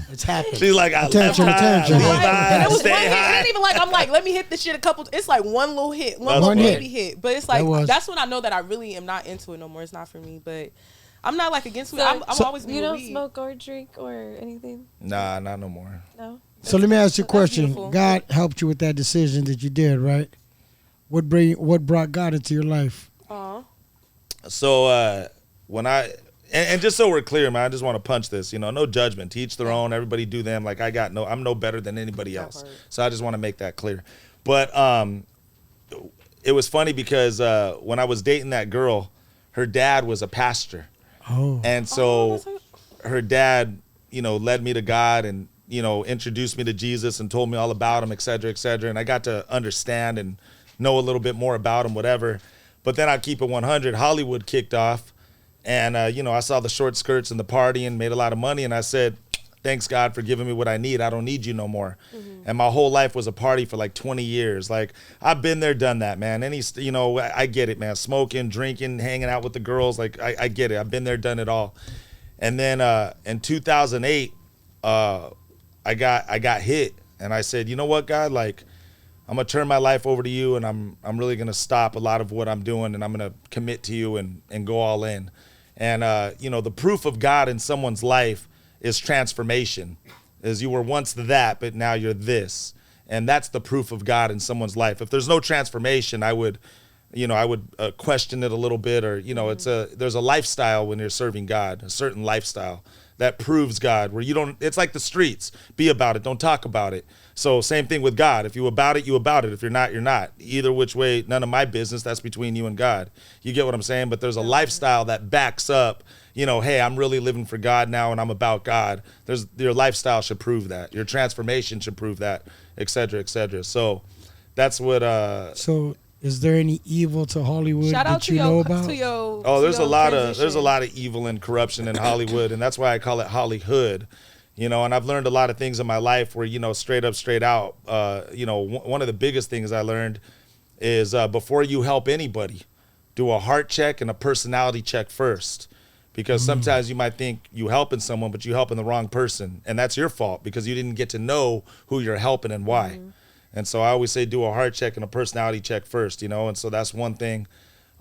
It's happening. She's like, I Attention, left high, attention. leave Right. And high, it was stay one hit. It high. ain't even like I'm like, let me hit this shit a couple. It's like one little hit, one That's little right. baby hit. But it's That like was- that's when I know that I really am not into it no more. It's not for me. But I'm not like against it. So- I'm So- always been You with don't weed. smoke or drink or anything? Nah, not no more. No? So let me ask you a That's question. beautiful. God helped you with that decision that you did, right? What brought God into your life? Aw. So when and just so we're clear, man, I just want to punch this. You know, no judgment. To each their own. Everybody do them. Like I'm no better than anybody That else. part. So I just want to make that clear. But it was funny because when I was dating that girl, her dad was a pastor, Oh, and so her dad, led me to God and introduced me to Jesus and told me all about him, et cetera, et cetera. And I got to understand and know a little bit more about him, whatever. But then I keep it 100. Hollywood kicked off. And, I saw the short skirts and the party and made a lot of money. And I said, thanks, God, for giving me what I need. I don't need you no more. And my whole life was a party for like 20 years. Like, I've been there, done that, man. I get it, man. Smoking, drinking, hanging out with the girls. Like, I get it. I've been there, done it all. And then in 2008, I got hit. And I said, you know what, God? Like, I'm going to turn my life over to you, and I'm really going to stop a lot of what I'm doing, and I'm going to commit to you and go all in. And, the proof of God in someone's life is transformation. Is you were once that, but now you're this. And that's the proof of God in someone's life. If there's no transformation, I would question it a little bit, or, there's a lifestyle when you're serving God, a certain lifestyle that proves God, where it's like the streets. Be about it, don't talk about it. So same thing with God. If you about it, you about it. If you're not, you're not. Either which way, none of my business. That's between you and God. You get what I'm saying? But there's a lifestyle that backs up, hey, I'm really living for God now and I'm about God. Your lifestyle should prove that. Your transformation should prove that, et cetera, et cetera. So that's what so is there any evil to Hollywood Shout out that to you know your about? to your. Oh, to there's a your lot of transition. evil and corruption in Hollywood, and that's why I call it Hollyhood. You know, and I've learned a lot of things in my life where, you know, straight up, straight out, you know, one of the biggest things I learned is before you help anybody, do a heart check and a personality check first. Because sometimes you might think you helping someone, but you helping the wrong person. And that's your fault because you didn't get to know who you're helping and why. And so I always say do a heart check and a personality check first, you know, and so that's one thing.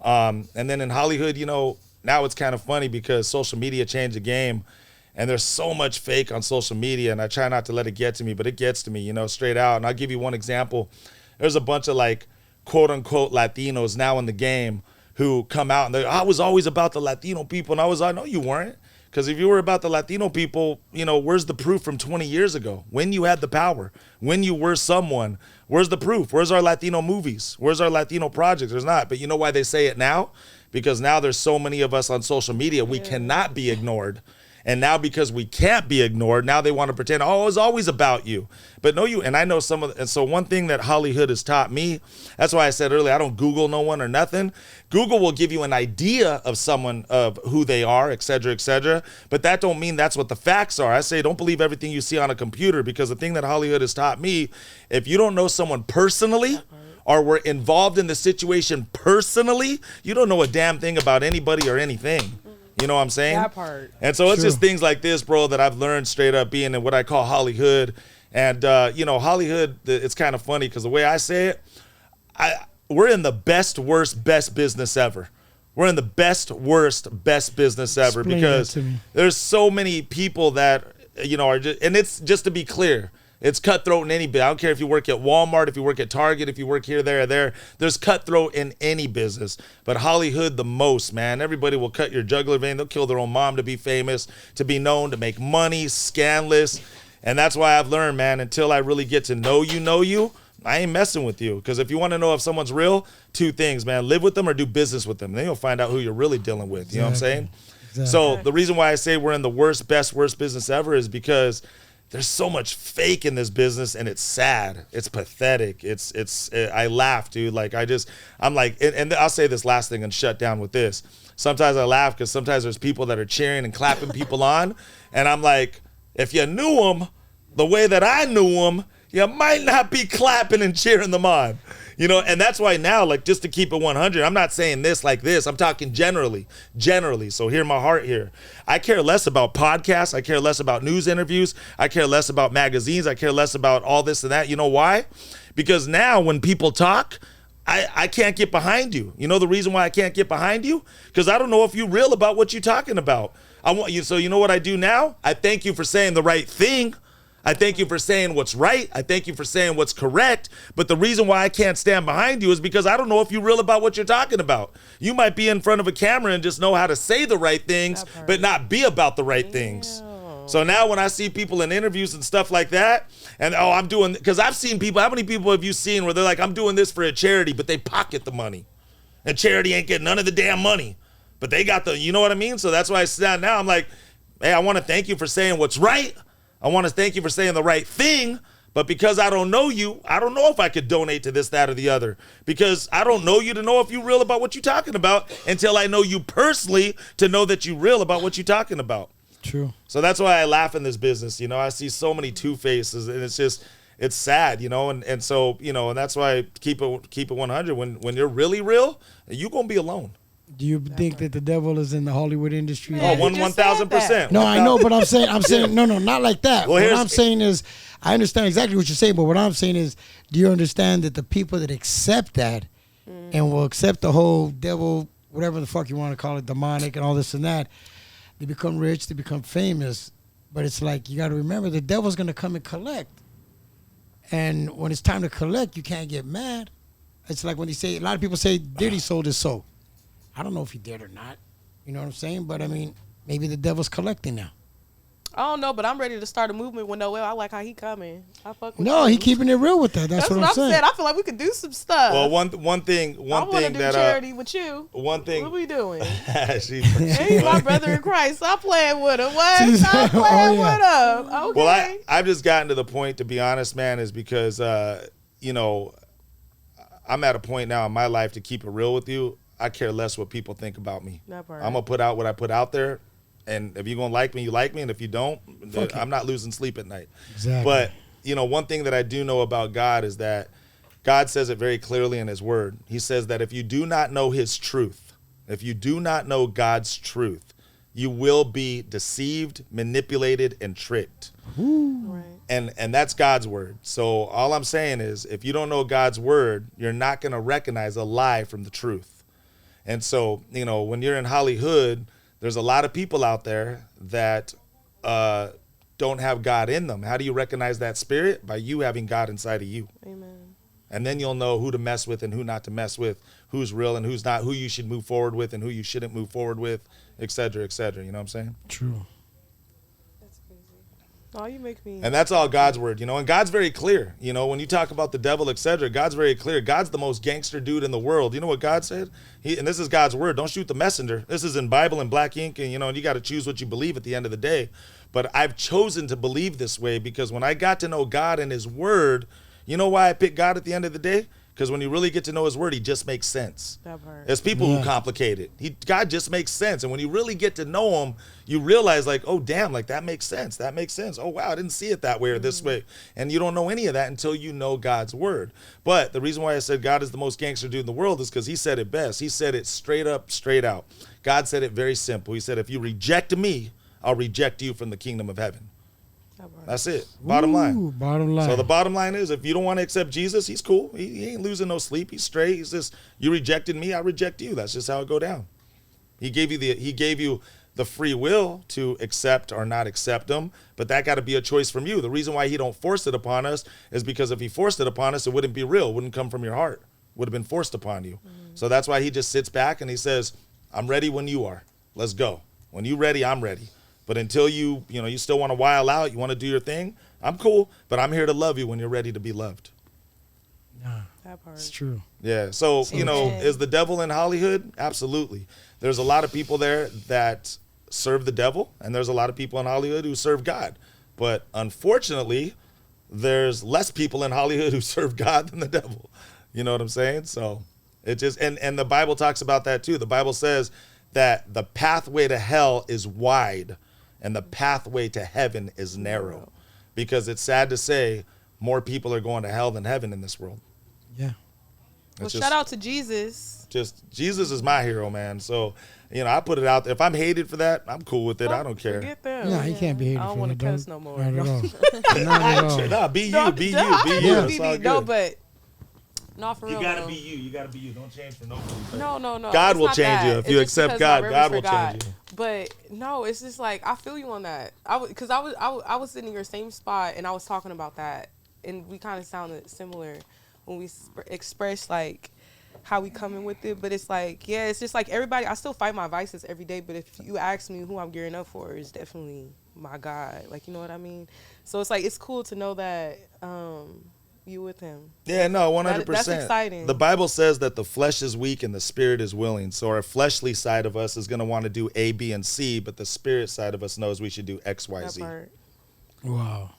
And then in Hollywood, you know, now it's kind of funny because social media changed the game. And there's so much fake on social media, and I try not to let it get to me, but it gets to me, you know, straight out. And I'll give you one example. There's a bunch of like quote unquote Latinos now in the game who come out and they, I was always about the Latino people. And I was like, no, you weren't. Because if you were about the Latino people, you know, where's the proof from 20 years ago? When you had the power, when you were someone, where's the proof? Where's our Latino movies? Where's our Latino projects? There's not. But you know why they say it now? Because now there's so many of us on social media, we cannot be ignored. And now because we can't be ignored, now they want to pretend, oh, it was always about you. But no, you, and I know some of, and so one thing that Hollywood has taught me, that's why I said earlier, I don't Google no one or nothing. Google will give you an idea of someone, of who they are, et cetera, but that don't mean that's what the facts are. I say don't believe everything you see on a computer, because the thing that Hollywood has taught me, if you don't know someone personally, or were involved in the situation personally, you don't know a damn thing about anybody or anything. You know what I'm saying? That part. And so it's True. just things like this, bro, that I've learned straight up being in what I call Hollywood. And, you know, Hollywood, it's kind of funny because the way I say it, we're in the best, worst, best business ever. We're in the best, worst, best business ever. Explain Because that to me. there's so many people that, you know, are just, and it's just to be clear, it's cutthroat in any bit. I don't care if you work at Walmart, if you work at Target, if you work here, there, or there. There's cutthroat in any business. But Hollywood the most, man. Everybody will cut your jugular vein. They'll kill their own mom to be famous, to be known, to make money, scandalous. And that's why I've learned, man, until I really get to know you, I ain't messing with you. Because if you want to know if someone's real, two things, man. Live with them or do business with them. Then you'll find out who you're really dealing with. You know what I'm saying? Exactly. So the reason why I say we're in the worst, best, worst business ever is because there's so much fake in this business, and it's sad. It's pathetic. I laugh, dude. Like, I'm like, and I'll say this last thing and shut down with this. Sometimes I laugh because sometimes there's people that are cheering and clapping people on. And I'm like, if you knew them the way that I knew them, you might not be clapping and cheering them on. You know, and that's why now, like, just to keep it 100, I'm not saying this like this. I'm talking generally. So hear my heart here. I care less about podcasts. I care less about news interviews. I care less about magazines. I care less about all this and that. You know why? Because now when people talk, I can't get behind you. You know the reason why I can't get behind you? Because I don't know if you're real about what you're talking about. I want you. So you know what I do now? I thank you for saying the right thing. I thank you for saying what's right. I thank you for saying what's correct. But the reason why I can't stand behind you is because I don't know if you're real about what you're talking about. You might be in front of a camera and just know how to say the right things, but not be about the right things. So now when I see people in interviews and stuff like that, and I'm doing, because I've seen people, how many people have you seen where they're like, I'm doing this for a charity, but they pocket the money. And charity ain't getting none of the damn money. But they got the, you know what I mean? So that's why I stand now. I'm like, hey, I want to thank you for saying what's right. I want to thank you for saying the right thing, but because I don't know you, I don't know if I could donate to this, that, or the other. Because I don't know you to know if you're real about what you're talking about until I know you personally to know that you're real about what you're talking about. True. So that's why I laugh in this business. You know, I see so many two-faces, and it's sad, you know, and so, you know, and that's why I keep it 100. When you're really real, you're going to be alone. Do you think that the devil is in the Hollywood industry? Man, Oh, you just said 1,000%. No, I know, but I'm saying, no, not like that. Well, What here's- I'm saying is, I understand exactly what you're saying, but what I'm saying is, do you understand that the people that accept that and will accept the whole devil, whatever the fuck you want to call it, demonic and all this and that, they become rich, they become famous, but it's like, you got to remember, the devil's going to come and collect. And when it's time to collect, you can't get mad. It's like when they say, a lot of people say, Diddy sold his soul. I don't know if he did or not. You know what I'm saying? But I mean, maybe the devil's collecting now. I don't know, but I'm ready to start a movement with Noel. I like how he coming. I fuck with No, him. he keeping it real with that. That's what I'm saying. saying. I feel like we could do some stuff. Well, one thing I want to do that charity with you. one thing What we doing? she, He's my brother in Christ. Stop playing with him. What? Stop Oh, playing yeah. with him. Okay. Well, I've just gotten to the point, to be honest, man, is because, you know, I'm at a point now in my life, to keep it real with you, I care less what people think about me. That part. I'm going to put out what I put out there, And if you're gonna like me, you like me, and if you don't, I'm not losing sleep at night. Exactly. But one thing that I do know about God is that God says it very clearly in His Word. He says that if you do not know His truth, if you do not know God's truth, you will be deceived, manipulated, and tricked. Right. And that's God's word. So all I'm saying is, if you don't know God's word, you're not going to recognize a lie from the truth. And so, when you're in Hollywood, there's a lot of people out there that don't have God in them. How do you recognize that spirit? By you having God inside of you. Amen. And then you'll know who to mess with and who not to mess with, who's real and who's not, who you should move forward with and who you shouldn't move forward with, et cetera, et cetera. You know what I'm saying? True. That's crazy. Oh, you make me. And that's all God's word, and God's very clear. When you talk about the devil, et cetera, God's very clear. God's the most gangster dude in the world. You know what God said? And this is God's word. Don't shoot the messenger. This is in Bible in black ink, and you got to choose what you believe at the end of the day. But I've chosen to believe this way because when I got to know God and His word, you know why I picked God at the end of the day? Because when you really get to know His word, He just makes sense. That part. There's people who complicate it. God just makes sense. And when you really get to know Him, you realize like, oh, damn, like that makes sense. That makes sense. Oh, wow, I didn't see it that way or this way. And you don't know any of that until you know God's word. But the reason why I said God is the most gangster dude in the world is because He said it best. He said it straight up, straight out. God said it very simple. He said, if you reject me, I'll reject you from the kingdom of heaven. That's it. Bottom line. Bottom line. So the bottom line is, if you don't want to accept Jesus, He's cool. He ain't losing no sleep. He's straight. He's just, you rejected me, I reject you. That's just how it go down. He gave you the free will to accept or not accept Him, but that got to be a choice from you. The reason why He don't force it upon us is because if He forced it upon us, it wouldn't be real. It wouldn't come from your heart. It would have been forced upon you. So that's why He just sits back and He says, I'm ready when you are. Let's go. When you're ready, I'm ready. But until you still want to while out, you want to do your thing, I'm cool, but I'm here to love you when you're ready to be loved. Nah, That part. it's true. Yeah. So, is the devil in Hollywood? Absolutely. There's a lot of people there that serve the devil, and there's a lot of people in Hollywood who serve God. But unfortunately, there's less people in Hollywood who serve God than the devil. You know what I'm saying? So it just, and the Bible talks about that too. The Bible says that the pathway to hell is wide and the pathway to heaven is narrow, because it's sad to say more people are going to hell than heaven in this world. Yeah. Well, shout out to Jesus. Just Jesus is my hero, man. So, I put it out there. If I'm hated for that, I'm cool with it. I don't care. Forget them. No, he can't be hated I don't for want it, to dog. cuss no more. Not at all. Not at all. Nah, be you, No, be you, I be you. know It's all BD. No, good. but not for real. You gotta though. be you. You gotta be you. Don't change for nobody. No. God it's will not change that. you. If It's you just accept because God, my God reverence will for change you. But no, it's just like I feel you on that. I was sitting in your same spot and I was talking about that, and we kind of sounded similar when we expressed like how we coming with it. But it's like, yeah, it's just like everybody. I still fight my vices every day. But if you ask me who I'm gearing up for, it's definitely my God. Like, you know what I mean? So it's like it's cool to know that you with Him. Yeah, no, 100%. That's exciting. The Bible says that the flesh is weak and the spirit is willing. So our fleshly side of us is going to want to do A, B, and C, but the spirit side of us knows we should do X, Y, That Z. part. Wow.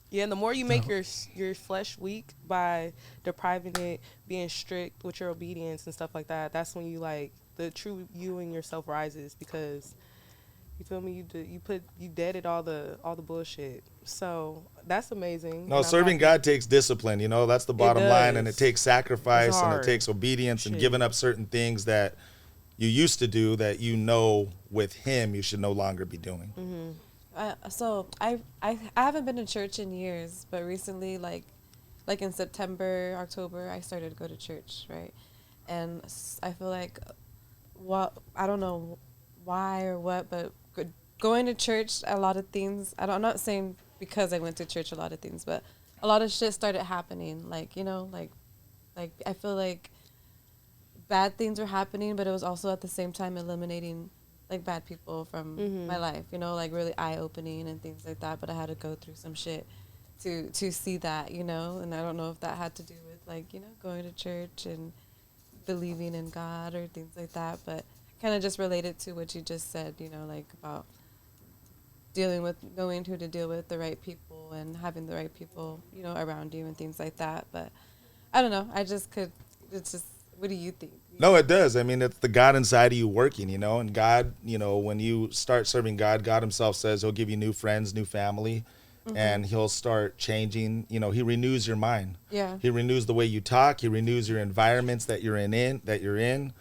Yeah, and the more you make your flesh weak by depriving it, being strict with your obedience and stuff like that, that's when you like the true you and yourself rises, because you feel me, you deaded all the bullshit. So that's amazing. No, And I'm serving happy. God takes discipline, that's the bottom line, and it does. takes sacrifice It's and it hard. takes obedience and Shit. giving up certain things that you used to do that with Him you should no longer be doing. So I haven't been to church in years, but recently, like in September, October, I started to go to church, right? And I feel like, I don't know why or what, but going to church, a lot of things, I'm not saying because I went to church a lot of things, but a lot of shit started happening. Like, like I feel like bad things were happening, but it was also at the same time eliminating like bad people from my life, like really eye-opening and things like that. But I had to go through some shit to see that, and I don't know if that had to do with like, going to church and believing in God or things like that, but kind of just related to what you just said, like about knowing who to deal with, the right people, and having the right people, around you and things like that. But I don't know, it's just What do you think? No, it does. I mean, it's the God inside of you working, you know, and God, you know, when you start serving God, God himself says he'll give you new friends, new family, and he'll start changing, you know, he renews your mind. Yeah. He renews the way you talk. He renews your environments that you're in.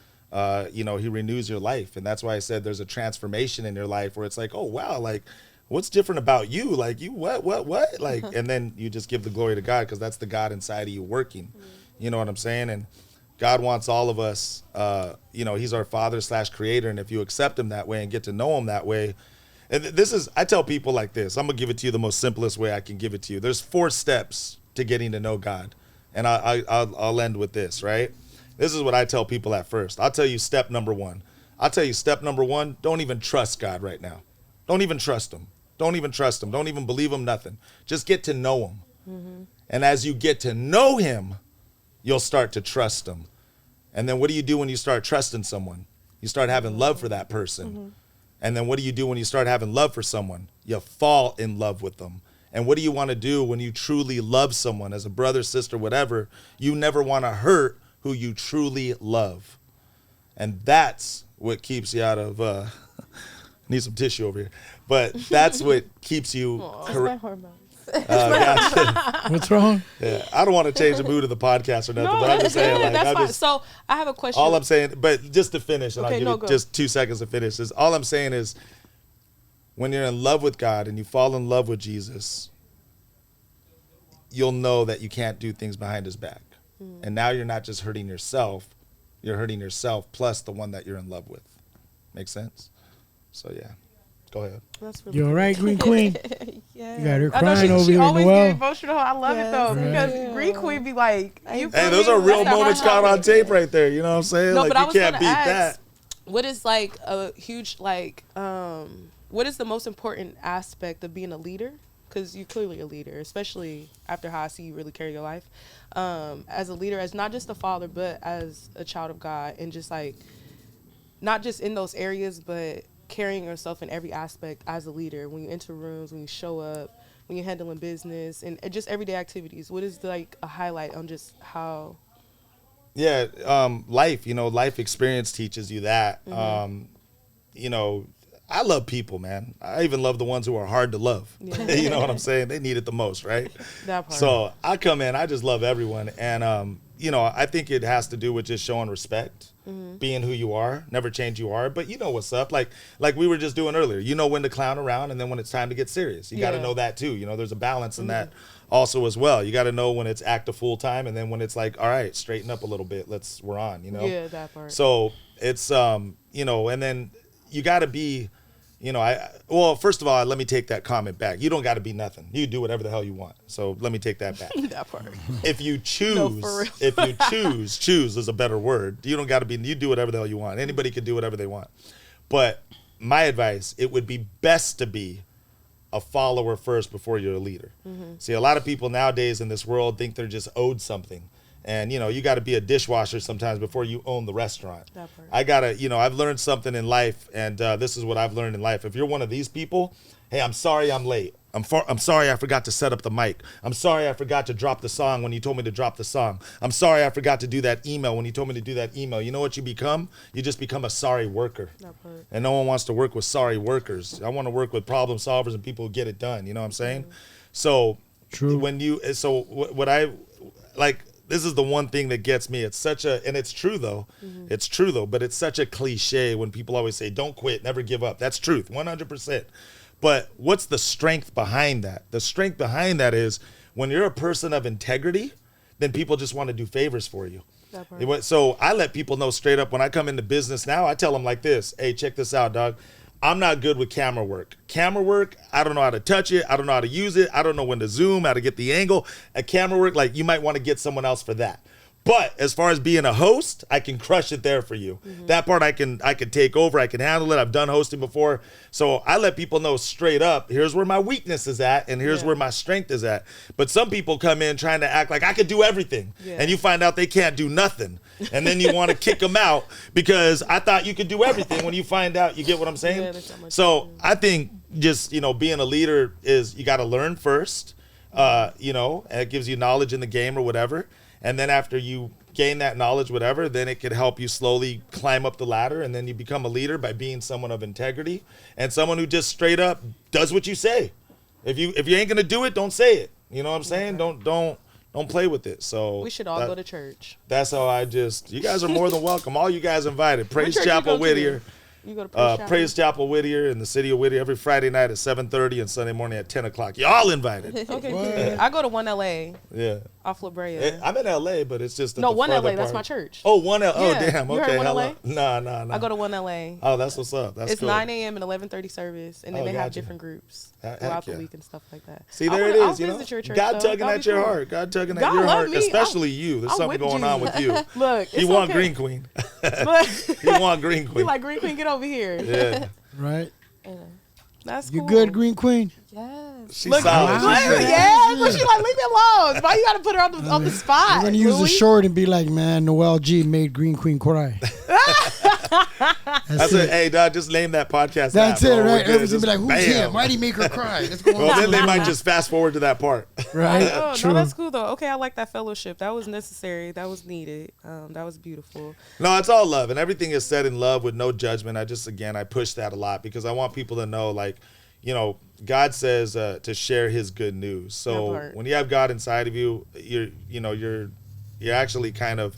You know, he renews your life. And that's why I said there's a transformation in your life where it's like, oh, wow, like, what's different about you? Like, you, what? Like, and then you just give the glory to God because that's the God inside of you working. You know what I'm saying? And God wants all of us, you know, he's our father/creator. And if you accept him that way and get to know him that way, and this is, I tell people like this, I'm going to give it to you the most simplest way I can give it to you. There's 4 steps to getting to know God. And I'll end with this, right? This is what I tell people at first. I'll tell you step number 1. I'll tell you step number 1, don't even trust God right now. Don't even trust him. Don't even trust him. Don't even believe him, nothing. Just get to know him. And as you get to know him, you'll start to trust him. And then what do you do when you start trusting someone? You start having love for that person. And then what do you do when you start having love for someone? You fall in love with them. And what do you want to do when you truly love someone as a brother, sister, whatever? You never want to hurt who you truly love. And that's what keeps you out of, need some tissue over here. But that's what keeps you. My hormones. Gotcha. What's wrong? Yeah, I don't want to change the mood of the podcast or nothing, No, but I'm just saying, like, that's I'm fine. just, So I have a question. all I'm saying, but just to finish, and Okay, I'll give no, you go. just 2 seconds to finish, is all I'm saying is when you're in love with God and you fall in love with Jesus, you'll know that you can't do things behind his back. And now you're not just hurting yourself, you're hurting yourself plus the one that you're in love with. Make sense? So yeah, go ahead. That's really You all good. right, Green Queen? Yeah. You got her I know crying over she here, always Noel. get emotional. I love it though Yes, because I do. Green Queen be like, you Hey, feel those me? are real That's not moments my caught on topic. tape right there. You know what I'm saying? No, Like, but I you was can't gonna beat ask, that. what is like a huge like what is the most important aspect of being a leader? Because you're clearly a leader, especially after how I see you really carry your life. As a leader, as not just a father, but as a child of God, and just like not just in those areas, but carrying yourself in every aspect as a leader. When you enter rooms, when you show up, when you're handling business, and just everyday activities. What is like a highlight on just how? Yeah, life, you know, life experience teaches you that. You know, I love people, man. I even love the ones who are hard to love. Yeah. You know what I'm saying? They need it the most, right? That part. So I come in, I just love everyone. And, you know, I think it has to do with just showing respect, being who you are, never change you are. But you know what's up. Like we were just doing earlier. You know when to clown around and then when it's time to get serious. You got to Yeah. know that too. You know, there's a balance in that also as well. You got to know when it's active full time and then when it's like, all right, straighten up a little bit. We're on, you know? Yeah, that part. So it's, you know, and then you got to be, you know, well, first of all, let me take that comment back. You don't got to be nothing. You do whatever the hell you want. So let me take that back. that part. If you choose, No, for real. choose is a better word. You don't got to be, you do whatever the hell you want. Anybody can do whatever they want. But my advice, it would be best to be a follower first before you're a leader. See, a lot of people nowadays in this world think they're just owed something. And, you know, you got to be a dishwasher sometimes before you own the restaurant. That part. I got to, you know, I've learned something in life, and this is what I've learned in life. If you're one of these people, hey, I'm sorry I'm late. I'm sorry I forgot to set up the mic. I'm sorry I forgot to drop the song when you told me to drop the song. I'm sorry I forgot to do that email when you told me to do that email. You know what you become? You just become a sorry worker. That part. And no one wants to work with sorry workers. I want to work with problem solvers and people who get it done. You know what I'm saying? So True. when you, so what I, like, this is the one thing that gets me. It's such a, and it's true though. It's true though, but it's such a cliche when people always say, don't quit, never give up. That's truth, 100%. But what's the strength behind that? The strength behind that is when you're a person of integrity, then people just want to do favors for you. That part. So I let people know straight up when I come into business now, I tell them like this, hey, check this out, dog. I'm not good with camera work. Camera work, I don't know how to touch it. I don't know how to use it. I don't know when to zoom, how to get the angle. A camera work, like you might want to get someone else for that. But as far as being a host, I can crush it there for you. That part I can take over. I can handle it. I've done hosting before. So I let people know straight up, here's where my weakness is at and here's where my strength is at. But some people come in trying to act like I could do everything. Yeah. And you find out they can't do nothing. And then you want to kick them out because I thought you could do everything when you find out, you get what I'm saying? Yeah, there's so much So I think just, you know, being a leader is you got to learn first, you know, and it gives you knowledge in the game or whatever. And then after you gain that knowledge, whatever, then it could help you slowly climb up the ladder, and then you become a leader by being someone of integrity and someone who just straight up does what you say. If you ain't gonna do it, don't say it. You know what I'm saying? Don't play with it. So We should all go to church. That's how you guys are more than welcome. All you guys invited. Praise church you Chapel go to? Whittier. You go to Praise Chapel Whittier in the city of Whittier every Friday night at 7:30 and Sunday morning at 10 o'clock. Y'all invited. Okay, What? good. I go to 1 LA Yeah. off La Brea. I'm in LA, but it's just at No, the 1 further LA. That's part. my church. Oh, 1 LA. Oh, Yeah. damn. You heard Okay. 1 LA? No. I go to 1 LA. Oh, that's what's up. That's It's cool. 9 a.m. and 11:30 service, and then Oh, they have gotcha. different groups Heck throughout yeah. the week and stuff like that. See, I'll there it I'll is. You know, visit your church, God though. tugging That'd at be your cool. heart. God tugging at God your love heart, me. especially you. There's I'm something with going on with you. Look, You it's want okay. Green Queen. Look, You want Green you Queen. like Green Queen? Get over here. Yeah. Right? That's You cool. good, Green Queen? Yes. She's Look, solid. Wow. She's look, good. yeah, but she like leave me alone. Why you got to put her on the spot? I'm gonna use Louie? a short and be like, man, Noel G made Green Queen cry. That's it. Hey, dog, just name that podcast. That's app, it, bro. We're right? good. Everyone's gonna be like, who's Bam. him? Why'd he make her cry? Let's go on. Well, then they might just fast forward to that part. right? Oh, True. no, that's cool though. Okay, I like that fellowship. That was necessary. That was needed. That was beautiful. No, it's all love, and everything is said in love with no judgment. I push that a lot because I want people to know, like, you know, God says to share His good news. That So part. when you have God inside of you, you're actually kind of,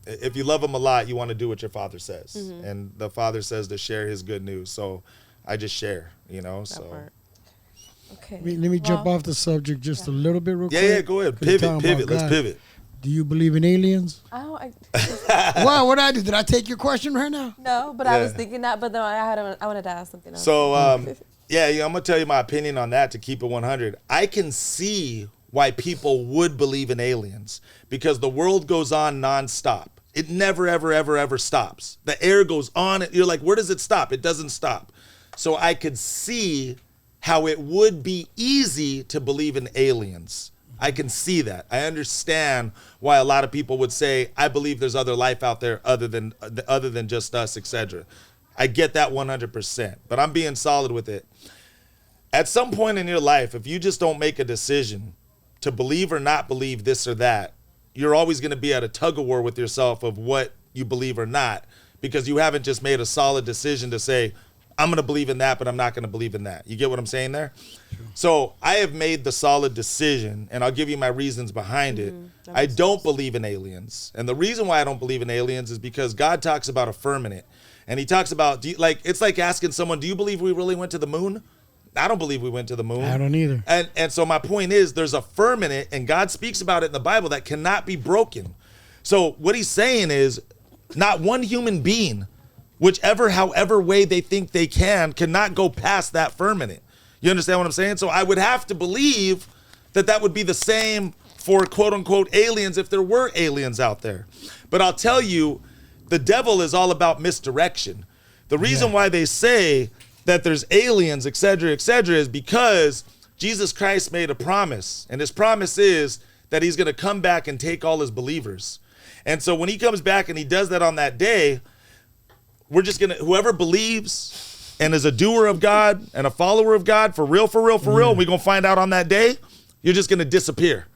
if you love Him a lot, you want to do what your Father says, and the Father says to share His good news. So I just share, That So part. Okay. Let me jump off the subject just a little bit real quick. yeah, go ahead, 'Cause you're talking pivot. about Let's God. pivot. Do you believe in aliens? Oh, Wow, what I do? Did I take your question right now? no, but I was Yeah. thinking that, but then I wanted to ask something else. So, yeah, I'm going to tell you my opinion on that to keep it 100. I can see why people would believe in aliens because the world goes on nonstop. It never, ever, ever, ever stops. The air goes on. You're like, where does it stop? It doesn't stop. So I could see how it would be easy to believe in aliens. I can see that. I understand why a lot of people would say, I believe there's other life out there other than just us, etc. I get that 100%, but I'm being solid with it. At some point in your life, if you just don't make a decision to believe or not believe this or that, you're always going to be at a tug of war with yourself of what you believe or not, because you haven't just made a solid decision to say, I'm going to believe in that, but I'm not going to believe in that. You get what I'm saying there? So I have made the solid decision, and I'll give you my reasons behind it. I don't believe in aliens. And the reason why I don't believe in aliens is because God talks about a firmament. And He talks about, it's like asking someone, do you believe we really went to the moon? I don't believe we went to the moon. I don't either. And so my point is, there's a firmament, and God speaks about it in the Bible, that cannot be broken. So what He's saying is, not one human being, however way they think they cannot go past that firmament. You understand what I'm saying? So I would have to believe that would be the same for quote unquote aliens if there were aliens out there. But I'll tell you, the devil is all about misdirection. The reason why they say that there's aliens, et cetera, is because Jesus Christ made a promise. And His promise is that He's going to come back and take all His believers. And so when He comes back and He does that on that day, we're just going to, whoever believes and is a doer of God and a follower of God, for real, we're going to find out on that day, you're just going to disappear.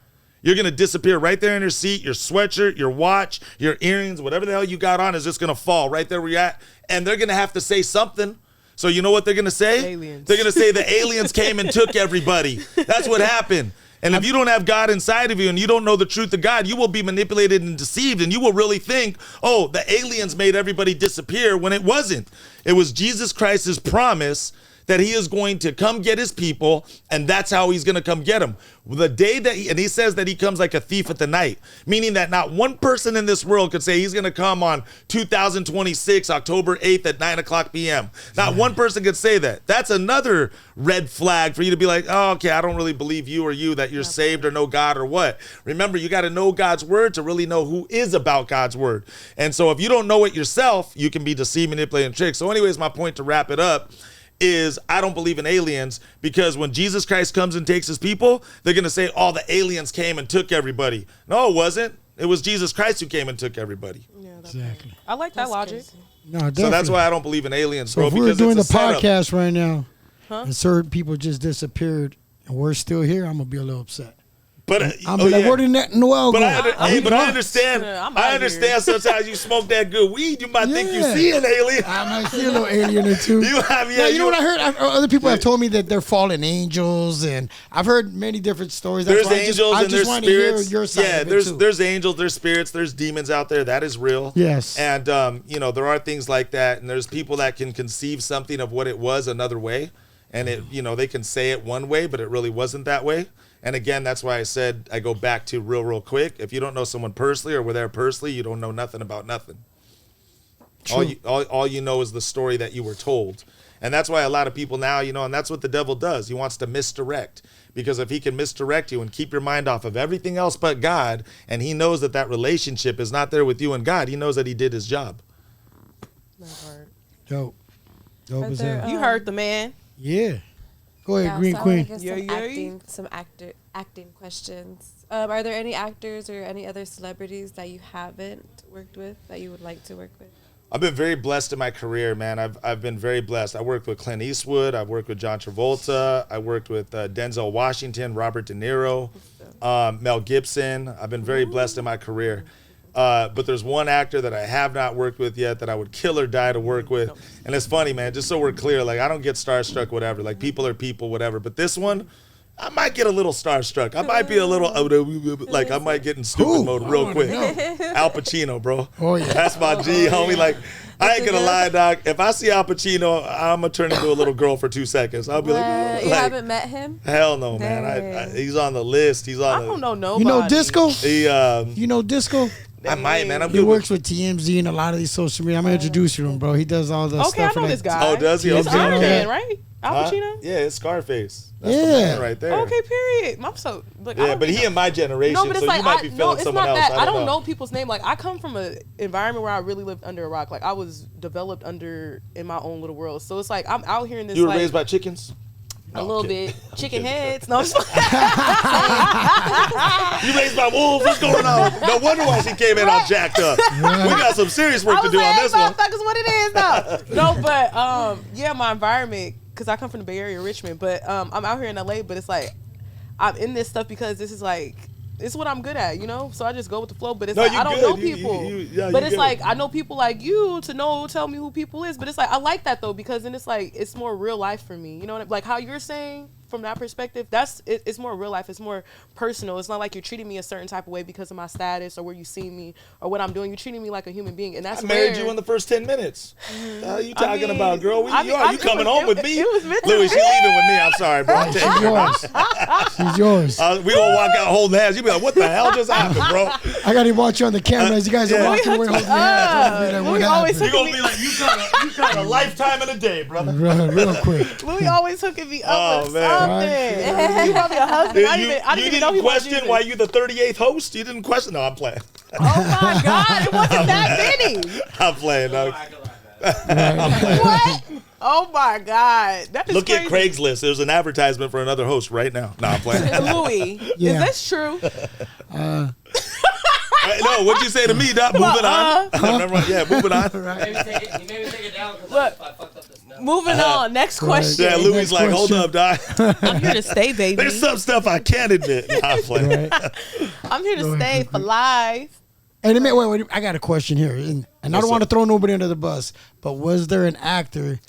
You're going to disappear right there in your seat. Your sweatshirt, your watch, your earrings, whatever the hell you got on is just going to fall right there where you're at. And they're going to have to say something. So you know what they're going to say? Aliens. They're going to say the aliens came and took everybody. That's what happened. And if you don't have God inside of you and you don't know the truth of God, you will be manipulated and deceived, and you will really think, oh, the aliens made everybody disappear, when it wasn't. It was Jesus Christ's promise that He is going to come get His people, and that's how He's going to come get them. The day that He says that He comes like a thief at the night, meaning that not one person in this world could say He's going to come on 2026, October 8th at 9:00 p.m. Not one person could say that. That's another red flag for you to be like, oh, okay, I don't really believe you or you that you're saved or know God or what. Remember, you got to know God's word to really know who is about God's word. And so if you don't know it yourself, you can be deceived, manipulated, and tricked. So anyways, my point to wrap it up is I don't believe in aliens, because when Jesus Christ comes and takes His people, they're going to say, oh, the aliens came and took everybody. No, it wasn't. It was Jesus Christ who came and took everybody. Yeah, Exactly. I like that That's logic. crazy. No, definitely. So that's why I don't believe in aliens, So bro, if we were because doing the it's a setup. podcast right now, Huh? and certain people just disappeared, and we're still here, I'm gonna be a little upset. But I'm be like, where did Noel go? But I understand. I'm I outta understand. Sometimes you smoke that good weed, you might think you see an alien. I might see a little alien or two. You have, Now, you know what I heard? Other people have told me that they're fallen angels, and I've heard many different stories. That's There's why angels I and there's want to hear spirits. your side Yeah, of it too. there's angels, there's spirits, there's demons out there. That is real. Yes. And there are things like that, and there's people that can conceive something of what it was another way, and they can say it one way, but it really wasn't that way. And again, that's why I said I go back to real quick. If you don't know someone personally or were there personally, you don't know nothing about nothing. True. All you know is the story that you were told. And that's why a lot of people now, and that's what the devil does. He wants to misdirect. Because if he can misdirect you and keep your mind off of everything else but God, and he knows that relationship is not there with you and God, he knows that he did his job. Dope Are as there, hell. You heard the man. Yeah. Go ahead, Yeah, Green so I Queen. wanna get some acting questions. Are there any actors or any other celebrities that you haven't worked with that you would like to work with? I've been very blessed in my career, man. I've been very blessed. I worked with Clint Eastwood. I've worked with John Travolta. I worked with Denzel Washington, Robert De Niro, Mel Gibson. I've been very blessed in my career. But there's one actor that I have not worked with yet that I would kill or die to work with. And it's funny, man, just so we're clear, like I don't get starstruck, whatever. Like people are people, whatever. But this one, I might get a little starstruck. I might be a little, like I might get in stupid mode real quick. Al Pacino, bro. Oh, yeah. That's my G, homie. Like, I ain't gonna lie, dog. If I see Al Pacino, I'm gonna turn into a little girl for 2 seconds. I'll be like, You haven't met him? hell no, man. He's on the list. He's on I don't know nobody. You know Disco? He, You know Disco? I might, man. I'm He good with- works with TMZ and a lot of these social media. I'm gonna introduce you to him, bro. He does all the Okay, stuff. I for know that. this guy. Oh, does he? It's Okay. Iron Yeah. Man, right? Al Huh? Pacino? Yeah, it's Scarface. That's the Yeah. man right there. Okay, period. I'm so look. I Yeah, don't but think he in my generation, No, but it's so like you might be feeling it's someone not else. that. I don't know. people's name. Like I come from an environment where I really lived under a rock. Like I was developed in my own little world. So it's like I'm out here in this. You were like, raised by chickens? a No, little I'm kidding. bit chicken heads. No, I'm just You raised by wolves? What's going on? No wonder why she came in all jacked up. We got some serious work I to was do like, on hey, this one. motherfuckers, what it is though. No, but yeah, my environment, because I come from the Bay Area, Richmond, but I'm out here in LA, but it's like I'm in this stuff because this is like it's what I'm good at, So I just go with the flow. But it's No, like you I don't good. know You- people. yeah, but you it's good. like I know people like you to tell me who people is. But it's like I like that though, because then it's like it's more real life for me. You know what like how you're saying from that perspective, it's more real life. It's more personal. It's not like you're treating me a certain type of way because of my status or where you see me or what I'm doing. You're treating me like a human being, and that's I married rare. you in the first 10 minutes. What are you talking mean, about, girl? You coming home with me? It was meant to Louie, she be. leaving with me. I'm sorry, bro. I'm taking She's her. yours. She's yours. We gonna walk out holding hands. You be like, what the hell just happened, bro? I gotta watch you on the camera as you guys are yeah. walking away holding hands. Like, what Louie always happened? You gonna be like, you got a lifetime in a day, brother. Real quick. Louie always hooking me up Oh, with man. something. You probably a husband. I didn't even know he didn't was question why you the 38th host? You didn't question? No, I'm playing. Oh my God, it wasn't that many. I'm playing. No. What? Oh my God, that is Look crazy. at Craigslist. There's an advertisement for another host right now. No, I'm playing. Louie, Yeah. is this true? No, what'd you say to me, Doc? Moving on. Never mind. Yeah, moving on. Maybe take it down because Look. I fucked up this. No. Moving on. Next question. Yeah, Louie's Next like, hold question. up, Doc. I'm here to stay, baby. There's some stuff I can't admit. No, I'm playing. Right. I'm here to Go stay ahead. for life. And wait, I got a question here. And I don't want to throw nobody under the bus, but was there an actor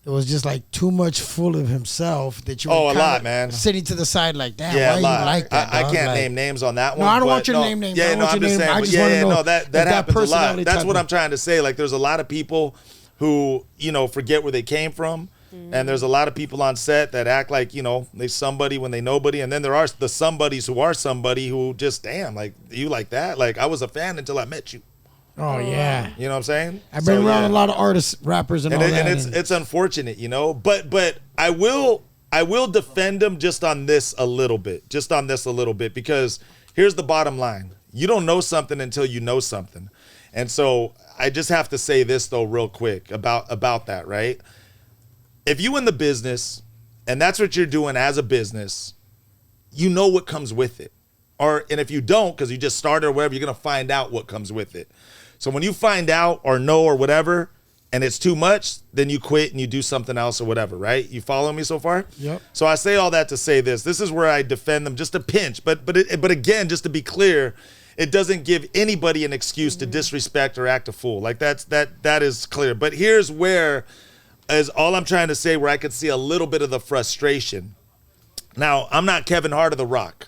that was just like too much full of himself that you were Oh, a kinda lot, man. sitting to the side like that? Yeah, why a lot. you like that? I dog? can't Like, name names on that No, one. I don't but want you to name names. I Yeah, don't no, want I'm you to just name- saying. I But just wanna know no, that if that happens a lot. personality That's type what of- I'm trying to say. Like, there's a lot of people who, forget where they came from. And there's a lot of people on set that act like, they somebody when they nobody. And then there are the somebodies who are somebody who just, damn, like, you like that? Like, I was a fan until I met you. Oh yeah, You know what I'm saying? I've been So, around yeah. a lot of artists, rappers, and all that. And it's unfortunate, But I will defend him just on this a little bit, because here's the bottom line: you don't know something until you know something, and so I just have to say this though, real quick about that, right? If you in the business, and that's what you're doing as a business, you know what comes with it, and if you don't, because you just started or whatever, you're gonna find out what comes with it. So when you find out or know or whatever, and it's too much, then you quit and you do something else or whatever, right? You follow me so far? Yep. So I say all that to say this. This is where I defend them just a pinch. But again, just to be clear, it doesn't give anybody an excuse to disrespect or act a fool. Like that is clear. But here's where is all I'm trying to say, where I could see a little bit of the frustration. Now, I'm not Kevin Hart of The Rock,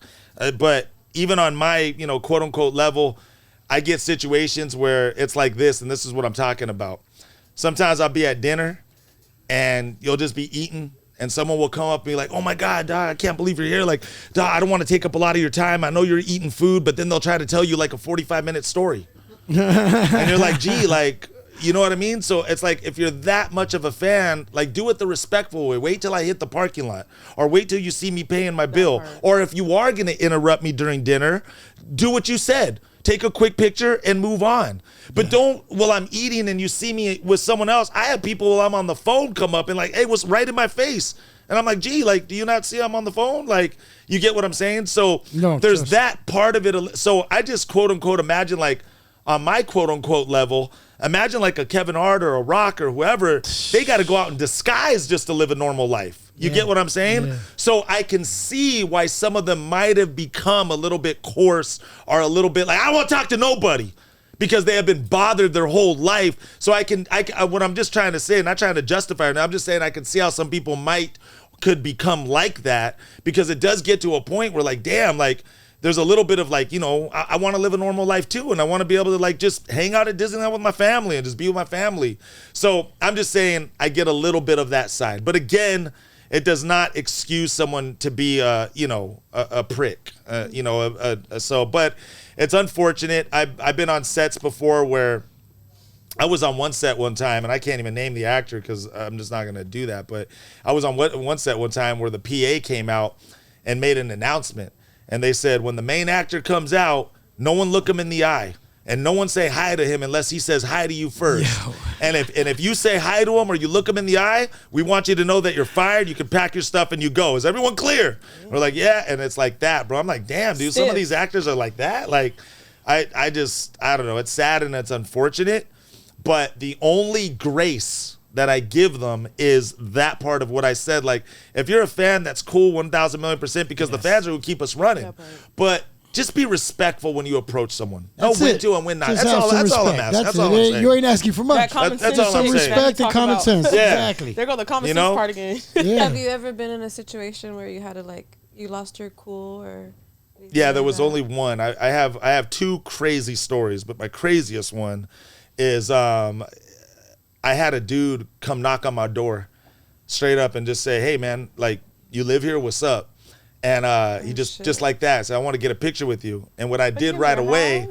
but even on my, quote unquote level, I get situations where it's like this, and this is what I'm talking about. Sometimes I'll be at dinner and you'll just be eating and someone will come up and be like, oh my God, dog, I can't believe you're here. Like, dog, I don't want to take up a lot of your time. I know you're eating food, but then they'll try to tell you like a 45-minute story. And you're like, gee, like, you know what I mean? So it's like, if you're that much of a fan, like, do it the respectful way. Wait till I hit the parking lot, or wait till you see me paying my bill. Or if you are going to interrupt me during dinner, do what you said. Take a quick picture and move on. But don't, while I'm eating and you see me with someone else, I have people while I'm on the phone come up and like, hey, what's right in my face? And I'm like, gee, like, do you not see I'm on the phone? Like, you get what I'm saying? So there's that part of it. So I just quote unquote imagine, like, on my quote unquote level, imagine like a Kevin Hart or a Rock or whoever, they got to go out in disguise just to live a normal life. You get what I'm saying? Yeah. So I can see why some of them might have become a little bit coarse or a little bit like, I don't want to talk to nobody, because they have been bothered their whole life. So I what I'm just trying to say, not trying to justify it, I'm just saying I can see how some people could become like that, because it does get to a point where, like, damn, like, there's a little bit of like, I want to live a normal life too. And I want to be able to like just hang out at Disneyland with my family and just be with my family. So I'm just saying I get a little bit of that side. But again, it does not excuse someone to be a prick, but it's unfortunate. I've been on sets before where I was on one set one time, and I can't even name the actor because I'm just not going to do that. But I was on one set one time where the PA came out and made an announcement. And they said, when the main actor comes out, no one look him in the eye. And no one say hi to him unless he says hi to you first. Yo. And if you say hi to him or you look him in the eye, we want you to know that you're fired. You can pack your stuff and you go. Is everyone clear? We're like, yeah. And it's like that, bro. I'm like, damn, dude, some of these actors are like that. Like, I don't know. It's sad and it's unfortunate. But the only grace that I give them is that part of what I said. Like, if you're a fan, that's cool, 1,000,000,000%, because the fans are who keep us running. But just be respectful when you approach someone. No, when to and when not. That's all I'm asking. That's all I'm saying. You ain't asking for much. That's all I'm saying. Respect and common sense. Yeah. Exactly. There go the common sense part again. Yeah. Have you ever been in a situation where you had to, like, you lost your cool or? Yeah, there was only one. I have two crazy stories, but my craziest one is I had a dude come knock on my door straight up and just say, hey, man, like, you live here? What's up? And he just like that said, I want to get a picture with you. And what I did right away,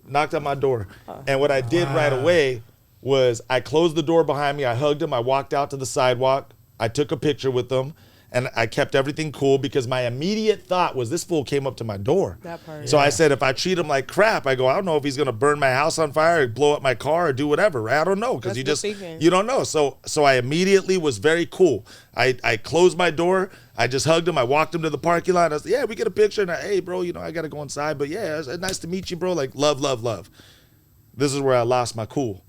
knocked on my door. And what I did right away was I closed the door behind me. I hugged him. I walked out to the sidewalk. I took a picture with him. And I kept everything cool because my immediate thought was, this fool came up to my door. That part. So I said, if I treat him like crap, I don't know if he's going to burn my house on fire or blow up my car or do whatever. Right? I don't know, because you don't know. So I immediately was very cool. I closed my door. I just hugged him. I walked him to the parking lot. I said, yeah, we get a picture. And hey, bro, I got to go inside. But yeah, it's nice to meet you, bro. Like, love, love, love. This is where I lost my cool.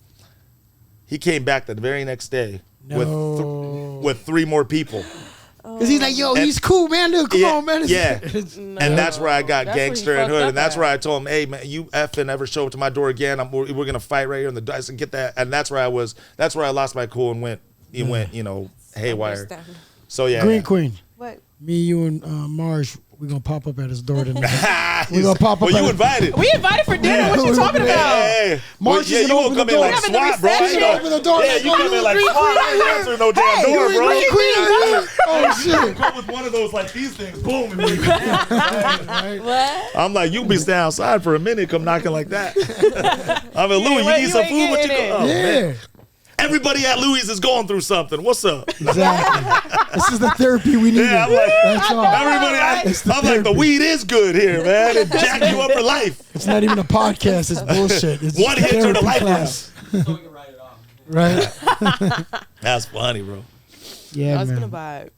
He came back the very next day with 3 more people. Because he's like, yo, he's cool, man. Look, come on, man. Yeah. And that's where I got gangster and hood. And that's where I told him, hey, man, you effing ever show up to my door again, we're going to fight right here in the dice and get that. And that's where I lost my cool and went haywire. So, yeah. Green Queen. What? Me, you, and Marge, we're going to pop up at his door tonight. We're going to pop up you invited. We invited for dinner. What you talking about? Hey. Marge is you won't come in like SWAT, bro. Open the door. Yeah, you come in like SWAT. I ain't answering no damn door, bro. Oh, shit. Come with one of those, like, these things, boom. And What? I'm like, you can be staying outside for a minute, come knocking like that. I'm like, Louie, you need some food? What you go? Oh, yeah. Man. Everybody at Louie's is going through something. What's up? Exactly. This is the therapy we need. Yeah, I'm like, that's all. I'm like, the weed is good here, man. It jack you up for life. It's not even a podcast. It's bullshit. It's one hit to the life class. So we can write it off. Right? That's funny, bro. Yeah, I was man. gonna vibe.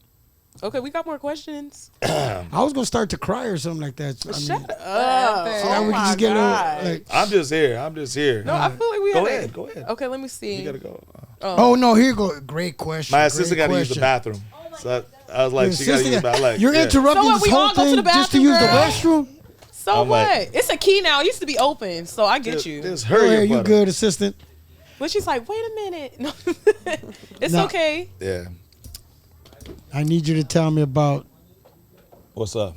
Okay, we got more questions. I was gonna start to cry or something like that. So, Shut up. so now Oh we can my just get a little, God. like, I'm just here. No, I feel like we Go had ahead. Go ahead. Okay, let me see. You gotta go. oh no, here you go. Great question. My great assistant got to use the question. bathroom. So I was like, Your she got to assistant use the bathroom. Like, You're yeah. interrupting So what, this we whole all go to thing the just to bathroom, use the girl? restroom. So I'm what? like- It's a key now. It used to be open, so I get you. Just Go hurry ahead, your you butt up. good, assistant? But she's like, wait a minute. No. It's No. okay. Yeah. I need you to tell me about What's up?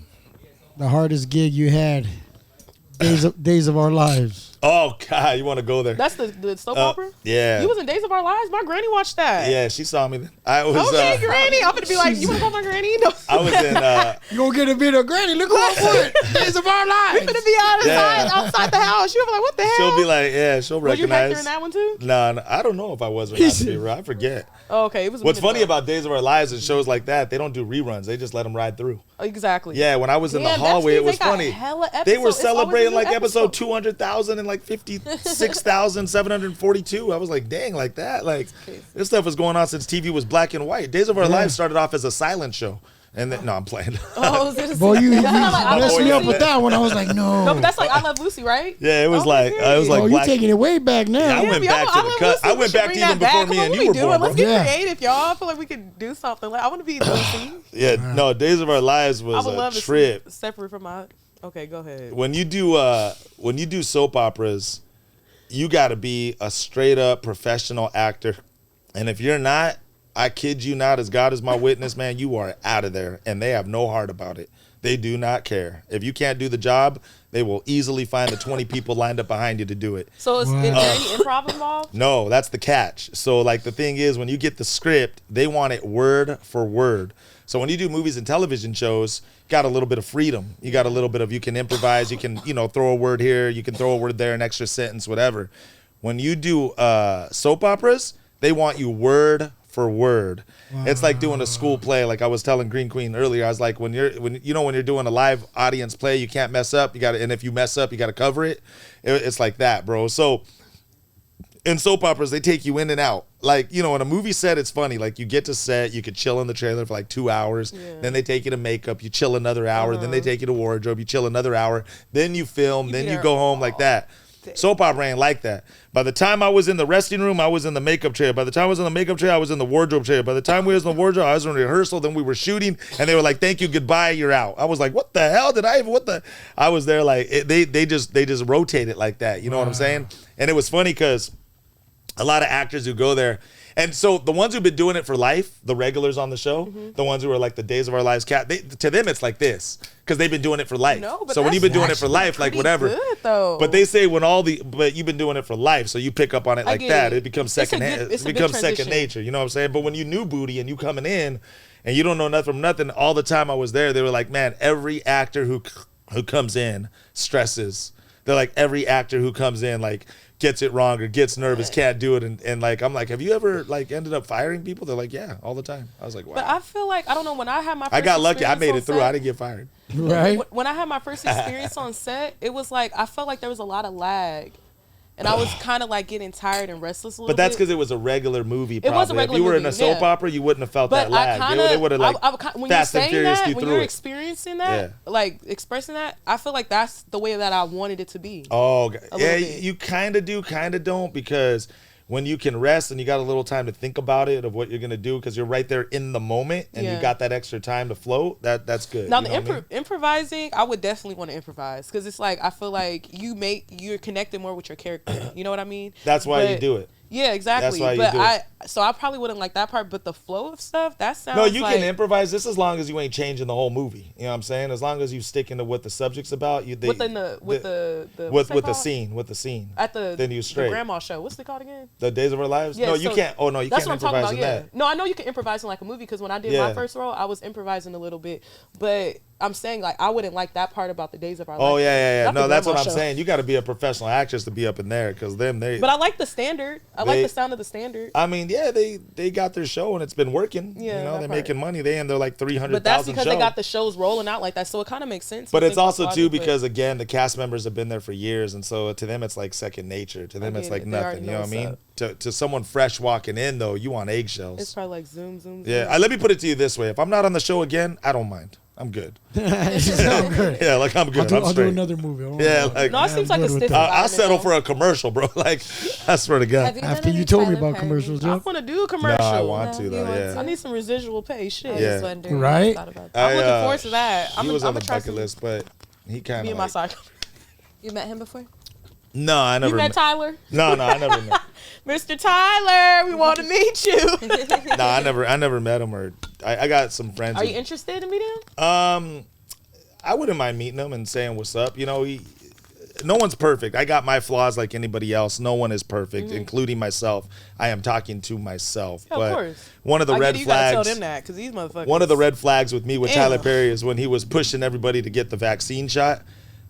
the hardest gig you had. Days of Our Lives. Oh God, you want to go there? That's the soap opera? Yeah. You was in Days of Our Lives? My granny watched that. Yeah, she saw me. I was. Okay, granny. I'm going to be like, you want to call my granny? No. I was in. You gonna get a video, Granny? Look who I put. Days of Our I'm Lives. going to be outside the house. She'll be like, what the hell? She'll be like, yeah, she'll Were you back recognize. there in that one too? No, I don't know if I was or not. To be real. I forget. Oh, okay. It was a What's minute funny ago. about Days of Our Lives and shows like that, they don't do reruns. They just let them ride through. Exactly. Yeah, when I was in the Damn, that hallway, it means was they got funny. hella They were episodes. It's always a celebrating new like episode episode. 200,000 and like 56,742. I was like, dang, like that. Like this stuff was going on since TV was black and white. Days of Our Lives started off as a silent show. And then, no, I'm playing. Oh, was it a Boy, you I messed Love me up Lucy? with that one. I was like, no. No, but that's like I Love Lucy, right? Yeah, it was Oh, like okay. it was like oh, you black. taking it way back now. Yeah, I went back to the cut. I went back to even before me and you were born, bro. Let's get Yeah. creative, y'all. I feel like we could do something. Like I want to be Lucy. Yeah, no, Days of Our Lives I was would love a to trip. separate from my. Okay, go ahead. When you do soap operas, you got to be a straight up professional actor, and if you're not, I kid you not, as God is my witness, man, you are out of there, and they have no heart about it. They do not care. If you can't do the job, they will easily find the 20 people lined up behind you to do it. So is there any improv involved? No, that's the catch. So like the thing is, when you get the script, they want it word for word. So when you do movies and television shows, you got a little bit of freedom. You got a little bit of, you can improvise, you can, throw a word here, you can throw a word there, an extra sentence, whatever. When you do soap operas, they want you word for word. It's like doing a school play. Like I was telling Green Queen earlier, I was like, when you're doing a live audience play, you can't mess up. You got to, and if you mess up, you got to cover it. It's like that, bro. So in soap operas, they take you in and out. Like, in a movie set, it's funny. Like, you get to set, you could chill in the trailer for like 2 hours. Yeah. Then they take you to makeup, you chill another hour. Then they take you to wardrobe, you chill another hour. Then you film, then be you there go home like that. Soap opera ain't like that. By the time I was in the resting room, I was in the makeup chair. By the time I was in the makeup chair, I was in the wardrobe chair. By the time we was in the wardrobe, I was in rehearsal. Then we were shooting, and they were like, "Thank you, goodbye, you're out." I was like, "What the hell did I even? What the?" I was there like they just rotate it like that. You know what I'm saying? And it was funny because a lot of actors who go there. And so the ones who've been doing it for life, the regulars on the show, the ones who are like the Days of Our Lives to them it's like this because they've been doing it for life. No, but so when you've been that's doing it for life, like pretty whatever. good, though. But they say but you've been doing it for life, so you pick up on it like get that. it. It becomes It's a second. good- it's It a good becomes second transition. nature. You know what I'm saying? But when you new booty and you coming in, and you don't know nothing from nothing, all the time I was there, they were like, man, every actor who comes in stresses. They're like every actor who comes in like gets it wrong or gets nervous, can't do it, and like I'm like, have you ever like ended up firing people? They're like, yeah, all the time. I was like, wow. But I feel like I don't know when I had my. First I got lucky. I experience made on it through. set, I didn't get fired. Right? When I had my first experience on set, it was like I felt like there was a lot of lag, and I was kind of like getting tired and restless a little But that's bit. because it was a regular movie. It was a Probably. regular If you were in a movie, soap yeah. opera, you wouldn't have felt But that lag. I kind of, They would have like when Fast you're and saying Furious that, you when through you're it. experiencing that, like expressing that, I feel like that's the way that I wanted it to be. Oh, A yeah, little bit. you kind of do, kind of don't, because when you can rest and you got a little time to think about it of what you're gonna do, because you're right there in the moment and you Yeah. got that extra time to float. That's good. Now you the know what I mean? improvising, I would definitely want to improvise because it's like I feel like you're connected more with your character. You know what I mean? That's why you But- do it. Yeah, exactly. why you but do it. I probably wouldn't like that part. But the flow of stuff, that sounds. No, you like, can improvise this as long as you ain't changing the whole movie. You know what I'm saying? As long as you sticking to what the subject's about. With the what's that called? scene, with the scene. At the then you straight. the grandma show. What's it called again? The Days of Our Lives? Yeah, no, you so can't. Oh no, you That's can't what I'm improvise talking in about. Yeah. that. No, I know you can improvise in like a movie because when I did Yeah. my first role, I was improvising a little bit. But I'm saying like I wouldn't like that part about the Days of Our Oh Lives. yeah. Not the No, that's what grandma I'm show. saying. You got to be a professional actress to be up in there, because they. But I like the standard. I like the sound of the standard. I mean, yeah, they got their show and it's been working. Yeah, you know, that they're part. making money. They're like 300,000 But that's because shows. they got the shows rolling out like that, so it kind of makes sense. But You it's think also about too logic, but- because again the cast members have been there for years, and so to them it's like second nature. To them I it's get like it. They already nothing. You know what I know mean? what's To someone fresh walking in though, you on it's eggshells. probably like zoom. Yeah, let me put it to you this way: if I'm not on the show again, I don't mind. I'm good. I'm good. Yeah, like I'm good. I'll do straight. another movie. I don't Yeah, know. like No, it seems like a good with stiff. that. I'll settle environment, for a commercial, bro. Like I swear to God. Have you done After any you told me Tyler about Perry? commercials, though. I yeah. want to do a No, commercial. I want to No, though. you want Yeah. I need some residual pay. Shit. I Yeah. was wondering. Right? I thought about that. I'm looking forward to that. He was I'm on the gonna try bucket some- list, but he kind Me of and my like, side. You met him before? no, I never You met Tyler? No, I never met. Mr. Tyler, we want to meet you. No, I never met him. Or I got some friends. Are who- you interested in meeting him? I wouldn't mind meeting him and saying what's up. You know, no one's perfect. I got my flaws like anybody else. No one is perfect, including myself. I am talking to myself. Yeah, but of course. one of the I red get it, you gotta flags. tell them that because these motherfuckers. One of the red flags with me with Damn. Tyler Perry is when he was pushing everybody to get the vaccine shot.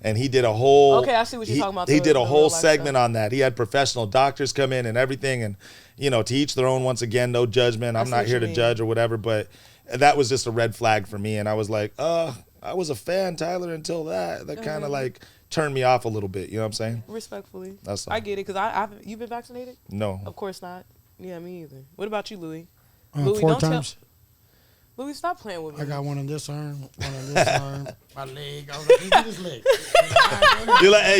And he did a whole. Okay, I see what you're talking about, He the- did a the whole real life segment stuff. on that. He had professional doctors come in and everything, and to each their own. Once again, no judgment. I'm see not what here you to mean. judge or whatever, but that was just a red flag for me. And I was like, I was a fan, Tyler, until that. That kind of like turned me off a little bit. You know what I'm saying? Respectfully. That's all. I get it because you've been vaccinated? No. Of course not. Yeah, me either. What about you, Louie? 4 don't times. Louie, stop playing with me. I got one on this arm, one on this arm, my leg. I was like, look at this leg.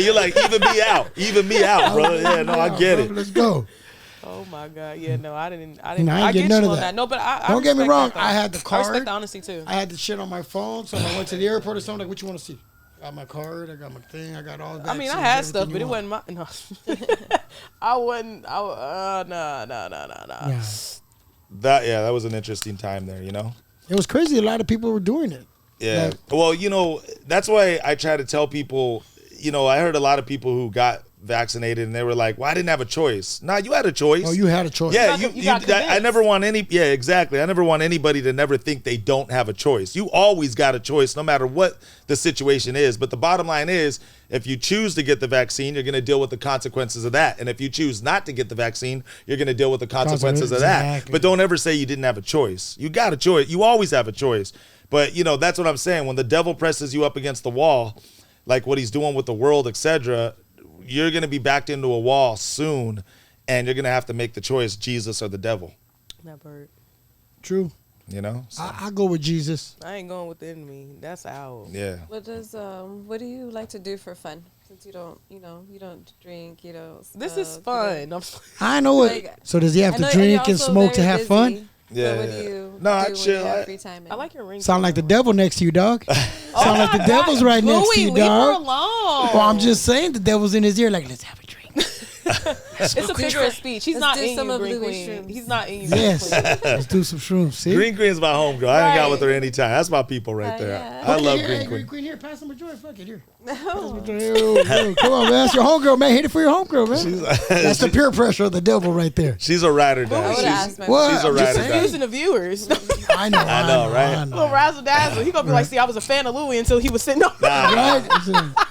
You're like, even me out, brother. Yeah, no, I get it. Let's go. Oh my God. Yeah, no, I didn't. I I get get none you of on that. that. No, but I Don't get me respect wrong. that, though. I had the I card. respect the honesty too. I had the shit on my phone, so when I went to the airport or something, like, what you want to see? I got my card, I got my thing, I got all that. I mean, I had stuff, but it wasn't my. No, I wasn't. No. Yeah. That was an interesting time there. It was crazy. A lot of people were doing it. Yeah. Well, that's why I try to tell people, I heard a lot of people who got vaccinated and they were like, well, I didn't have a choice. Nah, you had a choice. Oh, you had a choice. Yeah, You got I convinced. never want exactly. I never want anybody to never think they don't have a choice. You always got a choice no matter what the situation is. But the bottom line is, if you choose to get the vaccine, you're going to deal with the consequences of that. And if you choose not to get the vaccine, you're going to deal with the consequences of that. Exactly. But don't ever say you didn't have a choice. You got a choice. You always have a choice. But, that's what I'm saying. When the devil presses you up against the wall, like what he's doing with the world, etc., you're going to be backed into a wall soon, and you're going to have to make the choice, Jesus or the devil. That bird. True. So, I go with Jesus. I ain't going with the enemy. That's out. yeah. What do you like to do for fun? Since you don't drink, you don't. This is smoke, fun. I know it. Like, So does he have I to know- drink you're and also smoke to very have fun? busy. Yeah. So what do you No, I do chill. when you I- have free time? I like your ring. Sound like the devil next to you, dog. Sound like the my devil's God. right next to Louie, you, leave her dog. alone. Well, I'm just saying the devil's in his ear, like, let's have a drink. It's a figure of speech. He's Let's not do in some you, of Green Louie's Queen. shrooms. He's not in you. Yes. Green Queen. Let's do some shrooms. See? Green Queen's my homegirl. I hang out with her Right. anytime. That's my people right there. yeah. I love Here, Green hey, Queen. Green Queen, here, pass him a joint. Fuck it, here. No. Yo, come on, man. That's your homegirl, man. Hit it for your homegirl, man. That's the peer pressure of the devil right there. She's a rider I down. would She's, have asked my What? she's a I'm just rider saying. down. Confusing the viewers. I know, right? I Little know. razzle dazzle. He gonna be like, see, I was a fan of Louie until he was sitting up, Right?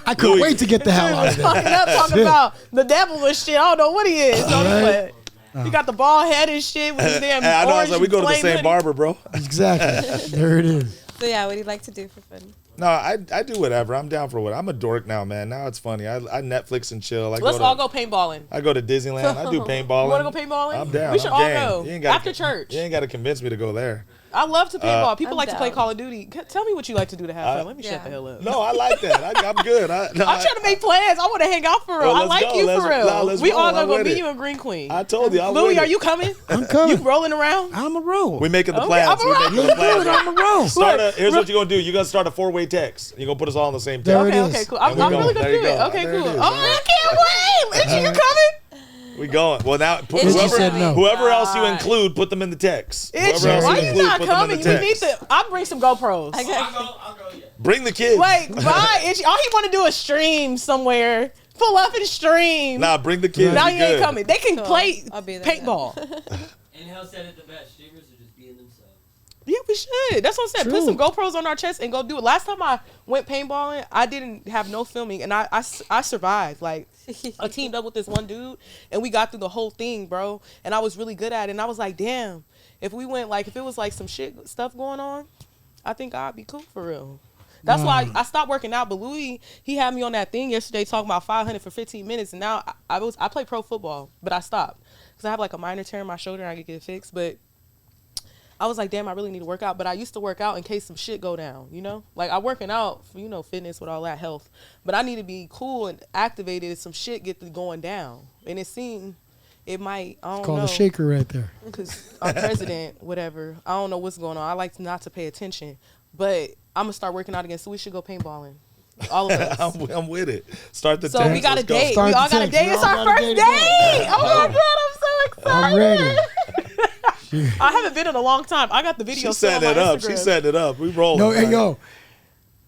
I couldn't Louis. wait to get the hell out of there. talking up, talking Shit. about the devil and shit. I don't know what he is. Right. He got the bald head and shit with his damn I know. I was orange like, we go to the plain same hoodie. barber, bro. Exactly. There it is. So yeah, what do you like to do for fun? No, I do whatever. I'm down for what. I'm a dork now, man. Now it's funny. I Netflix and chill. Let's all go paintballing. I go to Disneyland. I do paintballing. You want to go paintballing? I'm down. We should I'm all game. go You ain't gotta after church. You ain't got to convince me to go there. I love to paintball. People I'm like to play down. Call of Duty. Tell me what you like to do to have fun. Let me shut Yeah. the hell up. No, I like that. I'm good. I'm trying to make plans. I want to hang out for real. Well, I let's like go. you Let's- for real. nah, let's We roll. all I'm gonna go with meet it. you in Green Queen. I told you. I'm Louie, with are it. you coming? I'm coming. You rolling around? I'm a roll. We making the Okay, plans. I'm We around. making the plans. I'm a roll. Here's what you're gonna do. You're gonna start a 4-way text. You're gonna put us all on the same There text. it Okay, is. okay, cool. I'm There we really go. gonna There do you it. go. Okay, There it cool. is. Oh, I can't wait. Itchy, you coming? We going. Well, now put Itchy whoever, said no. whoever else you God. include, put them in the text. Itchy, Whoever else why you you include, not put them in coming? the We need text. to. I'll bring some GoPros. I got I'll go, yeah. Bring the kids. Wait, bye, Itchy. All he want to do is stream somewhere. Pull up and stream. Nah, bring the kids. now We you ain't good. coming. They can Cool. play I'll be there paintball. And Hell said it the best. Streamers are just being themselves. Yeah, we should. That's what I'm saying. True. Put some GoPros on our chest and go do it. Last time I went paintballing, I didn't have no filming, and I survived. Like, I teamed up with this one dude, and we got through the whole thing, bro. And I was really good at it. And I was like, damn, if we went, like, if it was, like, some stuff going on, I think I'd be cool for real. That's why I stopped working out. But Louie, he had me on that thing yesterday talking about 500 for 15 minutes. And now I play pro football, but I stopped. Because I have, like, a minor tear in my shoulder, and I could get it fixed. But I was like, damn, I really need to work out. But I used to work out in case some shit go down, you know? Like, I'm working out for, you know, fitness with all that health. But I need to be cool and activated if some shit get to going down. And it seemed it might, I don't know. Called a shaker right there. Because our president, whatever, I don't know what's going on. I like not to pay attention. But I'm going to start working out again, so we should go paintballing. All of us. I'm with it. Start the So 10th. we got a Let's go. date. Start We all the got a 10th. date. We It's all our got a first date to go. date. Oh my God, I'm so excited. I'm ready. I haven't been in a long time. I got the video She's still on setting my it up. Instagram. She's setting it up. We rolling. No, hey, right? yo.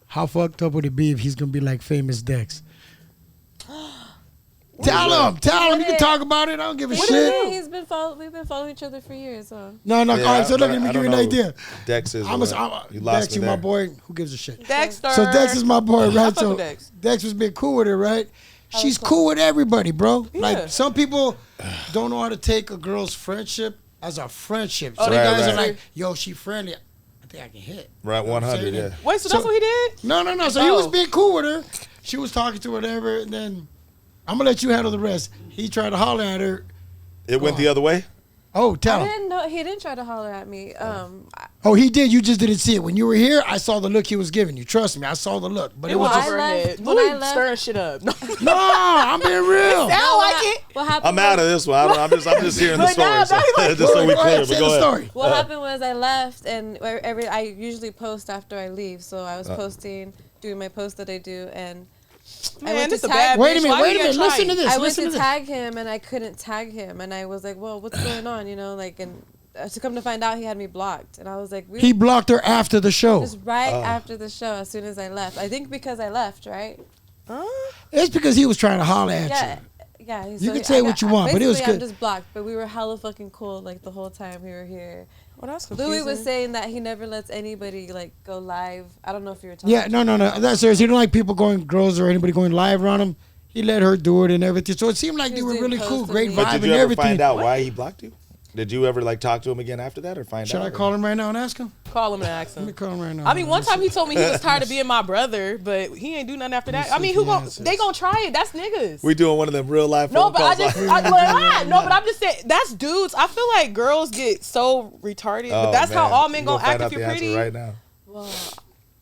How fucked up would it be if he's going to be like famous Dex? Tell him. You can talk about it. I don't give a What do you shit. mean? We've been following each other for years. So. No. Yeah, All right, so look, let me I give you don't an know. idea. Dex is. I'm you lost Dex, me you my there. boy. Who gives a shit? Dexter. So Dex is my boy, I right? fuck So with Dex. Dex was being cool with her, right? She's cool with everybody, bro. Yeah. Like, some people don't know how to take a girl's friendship as a friendship. So Oh, the right, guys right. are like, yo, she friendly. I think I can hit. Right, You know what I'm 100. saying? Yeah. Wait, so that's what he did? No. So he was Oh. being cool with her. She was talking to whatever, and then I'm gonna let you handle the rest. He tried to holler at her. It went the other way. Oh, tell I him. didn't know he didn't try to holler at me. Oh, he did. You just didn't see it. When you were here, I saw the look he was giving you. Trust me, I saw the look. But it was Well, just, I left- Louie when I left- stirring shit up. No. no, I'm being real. Sound like it. What happened? I'm out of this one. I'm just hearing the But now- story. now he like, Just so we Go clear. ahead, But say go the ahead. story. What happened was I left, and I usually post after I leave. So I was posting, doing my post that I do, and I Man, went this to a bad tag. Wait a bitch. minute, Why wait a you minute. gotta Listen try to it? this. I went Listen to to this. tag him, and I couldn't tag him, and I was like, "Well, what's going on?" You know, like, and to come to find out, he had me blocked, and I was like, He blocked her after the show. just right after the show, as soon as I left. I think because I left, right? It's because he was trying to holler at Yeah. you. Yeah, You can say what you want, but it was basically, good. I'm just blocked, but we were hella fucking cool like the whole time we were here. Well, that's Louis confusing. was saying that he never lets anybody like go live. I don't know if you were talking. Yeah, no. That's serious. He don't like people girls or anybody going live around him. He let her do it and everything. So it seemed like He they was were doing really cool, posts great and vibe But did and you ever everything. find out why he blocked you? Did you ever like talk to him again after that, or find Should out? I call him right now and ask him? Call him and ask Let me him. call him right now. I mean, one time he told me he was tired of being my brother, but he ain't do nothing after that. I mean, who gon' they gonna try it? That's niggas. We doing one of them real life. No, phone but I calls just like- no, but I'm just saying that's dudes. I feel like girls get so retarded, but Oh, that's how man. all men You gonna find act out if you're the answer pretty. right now. Well,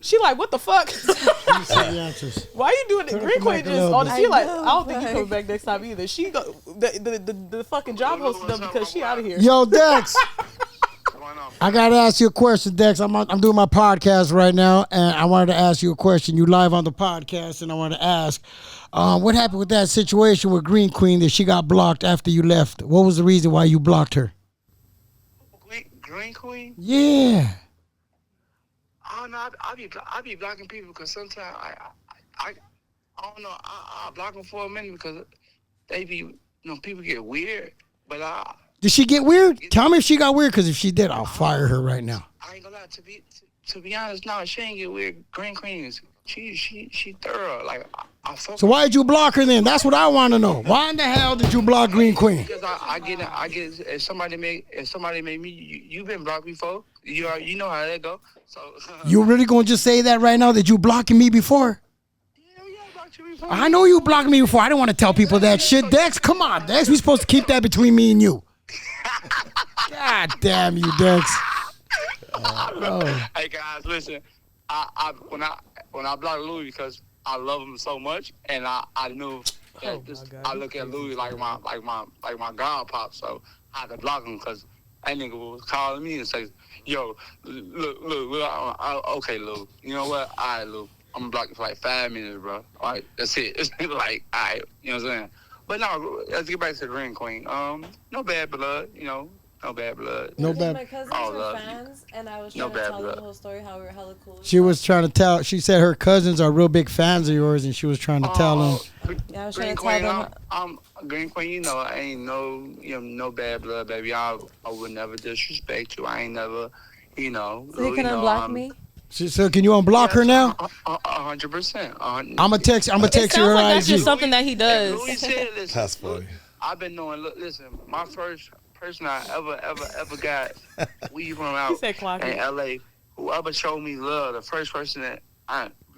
She like, what the fuck? Let me see the answers. Why you doing it? Turn up Green the Queen mic a just little on the bit. she like, I know, I don't think he right. comes back next time either. She go the fucking job hosted them because she out of here. Yo, Dex. I gotta ask you a question, Dex. I'm doing my podcast right now, and I wanted to ask you a question. You live on the podcast, and I wanted to ask, what happened with that situation with Green Queen that she got blocked after you left? What was the reason why you blocked her? Green Queen? Yeah. Oh no, I be blocking people because sometimes I don't know. I block them for a minute because they be people get weird. But Did she get weird? Tell me if she got weird, because if she did, I'll fire her right now. I ain't gonna lie. To be honest, no, she ain't get weird. Green Queen is she thorough. Like I fuck. So why did you block her then? That's what I want to know. Why in the hell did you block Green Queen? Because I get if somebody make me you been blocked before. You know how that go. So You really gonna just say that right now that you blocking me before? yeah, I blocked you before. I know you blocked me before. I didn't want to tell people that shit. Dex, come on, Dex. We supposed to keep that between me and you. God damn you, Dex. Hey guys, listen. When I blocked Louie because I love him so much, and I knew that I look at Louie like my god pop, so I had to block him because that nigga was calling me and say, "Yo, look, okay, Lou. You know what? All right, Lou. I'm gonna block you for like 5 minutes, bro. All right, that's it. It's like, all right, you know what I'm saying? But no, let's get back to the Green Queen. No bad blood, no bad blood. No because bad. my cousins Oh, were love you. fans, and I was No trying to bad tell them blood. the whole story how we were hella cool. She was trying to tell. She said her cousins are real big fans of yours, and she was trying to tell them. Yeah, I was Green trying to tell Queen, them. I'm Green Queen. I ain't no bad blood, baby. I would never disrespect you. I ain't never, You know, So you can unblock me? So can you unblock her now? 100%. I'ma text It her sounds her like that's IG. just something that he does. Louis said, listen, That's funny. I've been knowing. Look, listen, my first person I ever got weed from out said clock in it. LA. Whoever showed me love, the first person that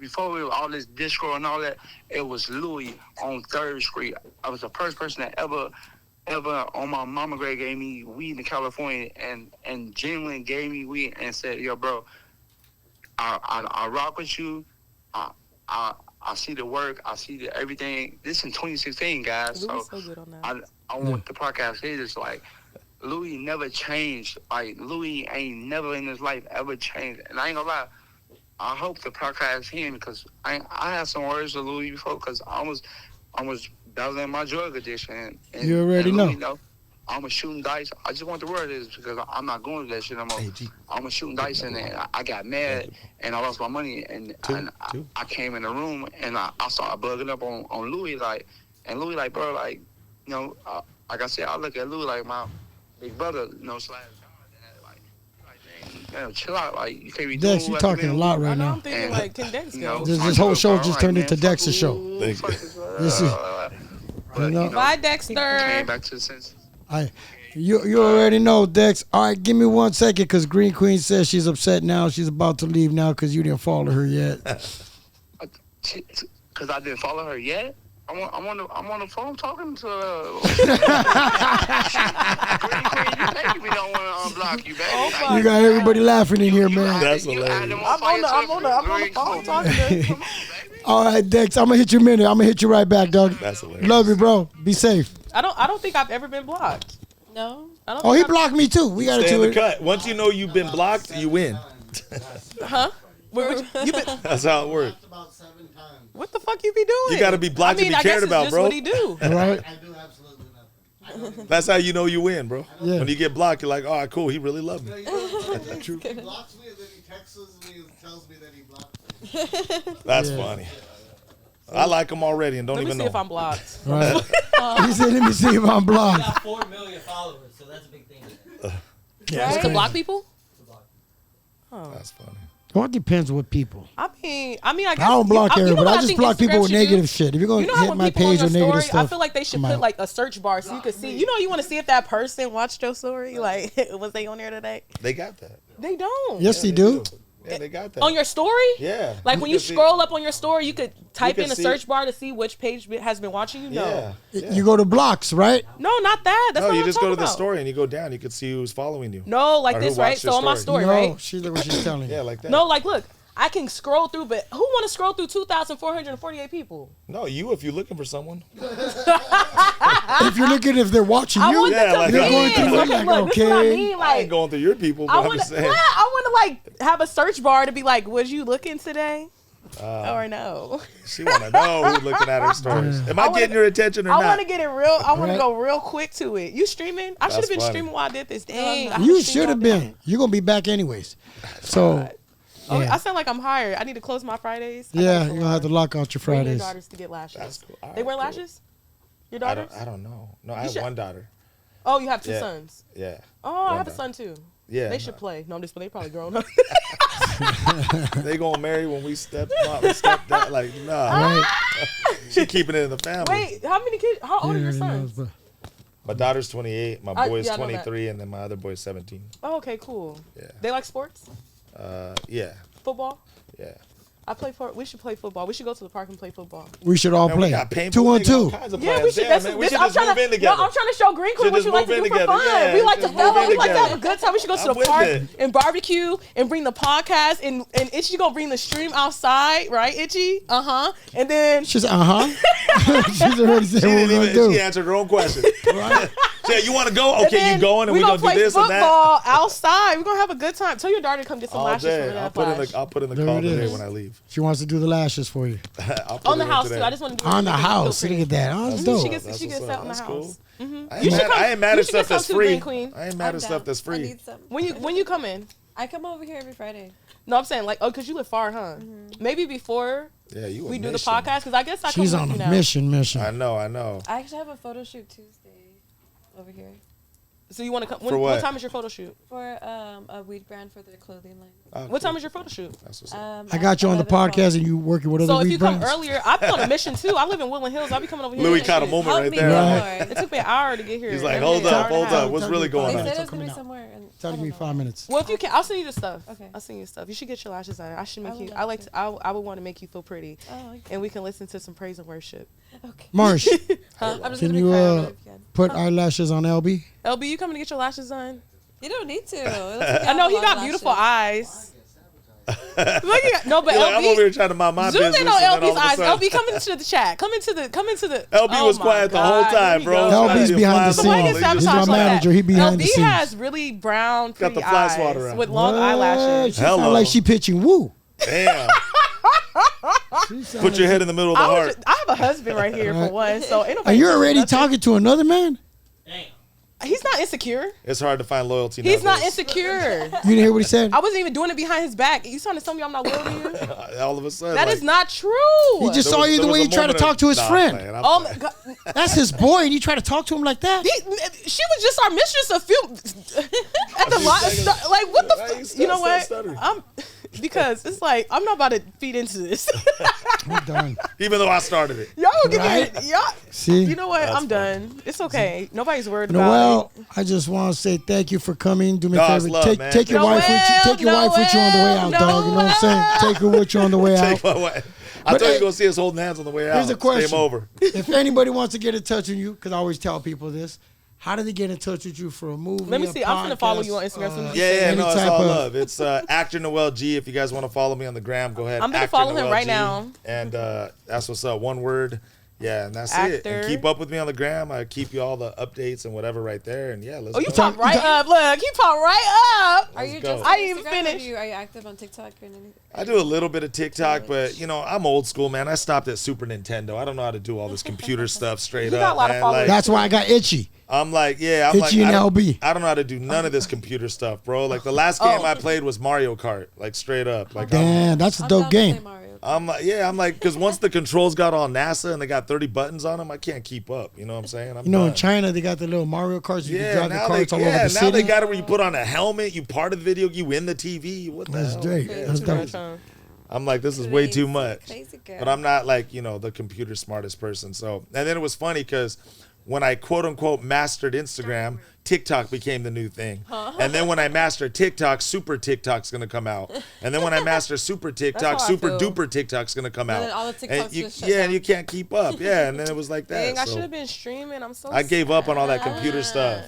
before we were all this disco and all that, it was Louie on 3rd Street. I was the first person that ever on my mama grade gave me weed in California and genuinely gave me weed and said, yo, bro, I rock with you. I see the work. I see the everything. This in 2016, guys. Louis so good on that. I want the podcast haters like Louis never changed. Like Louis ain't never in his life ever changed. And I ain't gonna lie. I hope the podcast hear me because I had some words with Louis before because I was battling my drug addiction. And, You already and Louis, know. I was shooting dice. I just want the word is because I'm not going to that shit no more. I was shooting dice and then I got mad and I lost my money and I came in the room and I started bugging up on Louis and Louis like, bro, like, you know, like I said, I look at Louis like my big brother, you know, slash God. Like, chill out. Like, you can't be doing Dex, you talking a lot right I know, now. I'm thinking like, can Dex go? This whole show just turned into Dex's show. Thank you. This is, But, know- Bye, came Dexter. back to the senses. you already know, Dex. All right, give me 1 second because Green Queen says she's upset now. She's about to leave now because you didn't follow her yet. Because I didn't follow her yet. I'm on the phone talking to Green Queen. You making me don't want to unblock you, baby. Oh, my You got everybody laughing in here, man. That's hilarious. I'm on the phone talking to him. Come on, baby. All right, Dex, I'm gonna hit you a minute. I'm gonna hit you right back, dog. That's hilarious. Love you, bro. Be safe. I don't think I've ever been blocked. No. I don't Oh, think he I've- blocked me too. We got Stay in the to cut. Once you know you've been blocked, you win. Huh? You been, That's how it works. About 7 times. what the fuck you be doing? You gotta be blocked to be I cared guess it's about, just bro. what he do. All right. I do absolutely nothing. That's how you know you win, bro. Yeah. When you get blocked, you're like, oh, cool, he really loved me. He blocks me and then he texts me and tells me that he blocked me. That's Yeah. funny. I like him already and don't Let me even see know. if I'm blocked. Right. He said, "Let me see if I'm He blocked." got 4 million followers, so that's a big thing. Yeah, To block people? That's funny. Well, it depends what people. I mean, I guess I don't block you know everybody. what I just think block people Instagram with should negative do? shit. If you're gonna You know how hit when my people on page your with negative story, stuff, I feel like they should I'm put out. like a search bar so you can see. You know, you want to see if that person watched your story. Like, was they on there today? They got that. They don't. Yes, they do. Yeah, they got that. On your story? Yeah. Like when you can see- scroll up on your story, you could type can in a see- search bar to see which page has been watching you. No, Yeah. You go to blocks, right? no, not that. That's No, not you what just I'm go to talking the about. story and you go down. You can see who's following you. No, like Or who this, right? watched your So on my story. story, No, right? she's what she's telling you. Yeah, like that. No, like look, I can scroll through, but who want to scroll through 2,448 people? No, you if you're looking for someone. If you're looking, if they're watching I you, want Yeah, to like, compete. you're going through Look, like, look, this is what I okay. mean. I Like, ain't going through your people, but I I'm want just to, saying. I want to like have a search bar to be like, was you looking today? Or no? She want to know who's looking at her stories. Am I getting your attention or I not? want to get it real. I want Right. to go real quick to it. You streaming? I should have That's been funny. streaming while I did this. Dang, I you haven't streamed should have all day. been. You're gonna be back anyways. So, Oh, yeah. I sound like I'm hired. I need to close my Fridays. I yeah, gotta you're gonna have to lock out your bring your Fridays. daughters to get lashes. That's cool. All They right, wear cool. lashes? Your I daughters? don't know. No, I have should- one daughter. Oh, you have two Yeah. sons. Yeah. Oh, I One have a daughter. son too. Yeah. They should play. No, I'm just, but they probably grown up. They gonna marry when we step that like nah. Right? She keeping it in the family. Wait, how many kids? How old are your Yeah, sons? but- My daughter's 28, my I- boy's yeah, I know that. 23, and then my other boy's 17. Oh, okay, cool. Yeah. They like sports? Yeah. Football? Yeah. We should play football. We should go to the park and play football. We should all Man, we play got paintball. 2 on We got all 2. kinds of Yeah, we plans. should. Yeah, That's man, we this, should I'm just trying move in to. together. No, I'm trying to show Green Queen Should what just you like to move do in for together. fun. Yeah, We like to just move in we like to have a together. good time. We should go to I'm the with park it. and barbecue and bring the podcast and Itchy gonna bring the stream outside, right? Itchy, and then She's she's already said She, what we're didn't gonna even, she do. answered her own question. Right? She said, you want to go? and Okay, then you going? And we we gonna going to play do this and that? football outside. We're gonna have a good time. Tell your daughter to come get some All lashes for day. that I'll put in the There call it today is. when I leave. She wants to do the lashes for you I'll put on the it in house today. too. I just want to on the house. Look at that. Oh, that's She dope. gets That's she what's gets up. out in the That's house. cool. I You should come- ain't mad you at should get stuff that's some too, free. Green Queen. I ain't mad I'm at stuff down. that's I free. need some. When you come in? I come over here every Friday. No, I'm saying like, oh, because you live far, huh? Maybe before Yeah, you a we do the mission. podcast, because I guess I She's come on with a you now. mission. I know. I actually have a photo shoot Tuesday over here. So you want to come? For what? What time is your photo shoot? For a weed brand for their clothing line. Oh, What time is your photo shoot? That's what's up. I got you on the 11 podcast, and you working with other So if weed you come brands. earlier, I'll be on a mission too. I live in Woodland Hills. I'll be coming over here. Louie and caught a shit. moment Help right me there. Right. It took me an hour to get here. He's like, Every hold day, up, hour and a hold half. up. What's Tell really me going They on? said it It's was gonna coming be out. somewhere. Tell me 5 minutes. Well, if you can, I'll send you the stuff. Okay. I'll send you stuff. You should get your lashes done. I should make I you. would I love like. to. I would want to make you feel pretty, Oh, okay. and we can listen to some praise and worship. Okay. Marsh, I'm just can gonna you be quiet over if you can. put eyelashes on LB? LB, you coming to get your lashes done? You don't need to. It looks like you I know have he a got lot of beautiful lashes. eyes. Look at no, but You're like, I'm over LB. here trying to mind my Zoom business. in on and then all LB's of a eyes. sudden- LB, come into the chat. Come into the. LB was Oh my quiet the whole God, time, here we bro. go. Trying to LB's be a behind fly the on So why wall. get scenes. He just- He's my sabotaged like that? manager. He behind the LB scenes. has really brown, Got pretty the fly eyes swatter out. with long What? eyelashes. She sound Hello. like she pitching woo. Damn. She sound Put your like- head in the middle of the heart. I have a husband right here for one, so ain't nobody And you're pushing already nothing. talking to another man? Damn. He's not insecure. It's hard to find loyalty He's not nowadays. insecure. You didn't hear what he said? I wasn't even doing it behind his back. You trying to tell me I'm not loyal to you? All of a sudden. That like, is not true. He just there saw was- you the there way was he a tried to moment talk of- to his Nah, I'm friend. playing, I'm Oh playing. my God. That's his boy, and you try to talk to him like that? She was just our mistress a few at the lot. Like what the? Why you You know what? stuttering? Because it's like I'm not about to feed into this. I'm done. Even though I started it. Y'all gonna Right? get it. Y'all. See? You know what? That's I'm done. It's okay. Nobody's worried about Noel, it. I just want to say thank you for coming. Do me a No, it's favor. love, Take, man. take your Noel, wife with you. Take your wife with you on the way out, dog. You know what I'm saying? Take her with you on the way out. Take my wife. I But thought you hey, were going to see us holding hands on the way out. Here's the question. Game over. If anybody wants to get in touch with you, because I always tell people this, how do they get in touch with you for a movie? Let me a see. I'm gonna follow you on podcast, Instagram. Yeah, any no, it's type all of- love. It's actor Noel G. If you guys want to follow me on the gram, go ahead. I'm gonna Actor follow him Noel right G. now. And that's what's up. One word. Yeah, and that's it. Actor. And keep up with me on the gram. I keep you all the updates and whatever right there. And yeah, let's Oh, you go. pop right up. Look, he popped right up. Are you go. just I on didn't even Instagram, or finish. Are you active on TikTok or anything? I do a little bit of TikTok, but you know, I'm old school, man. I stopped at Super Nintendo. I don't know how to do all this computer stuff straight You up. got a lot of man. followers. Like, That's why I got itchy. I'm like, yeah, I'm Itchy like, and I don't, LB. I don't know how to do none of this computer stuff, bro. Like the last game I played was Mario Kart, like straight up. Like Damn, that's a I'm dope down to play game. Mario. I'm like, yeah, I'm like, because once the controls got all NASA and they got 30 buttons on them, I can't keep up. You know what I'm saying? I'm You know, in done. China, they got the little Mario karts. You Yeah, can drive now the they, karts all over the now city. they got it where you put on a helmet, you part of the video, you in the TV. What the That's hell? great. Yeah, That's it's dope. crazy. I'm like, this is way too much. Crazy girl. But I'm not like, you know, the computer smartest person. So, and then it was funny because when I quote unquote mastered Instagram, TikTok became the new thing. And then when I master TikTok, Super TikTok's gonna come out. And then when I master Super TikTok, how I Super feel. Duper TikTok's gonna come And out. then all the And TikToks you, just shut yeah, down. and you can't keep up. Yeah, and then it was like that. Dang, I So should have been streaming. I'm so. I gave up on all that sad. computer stuff.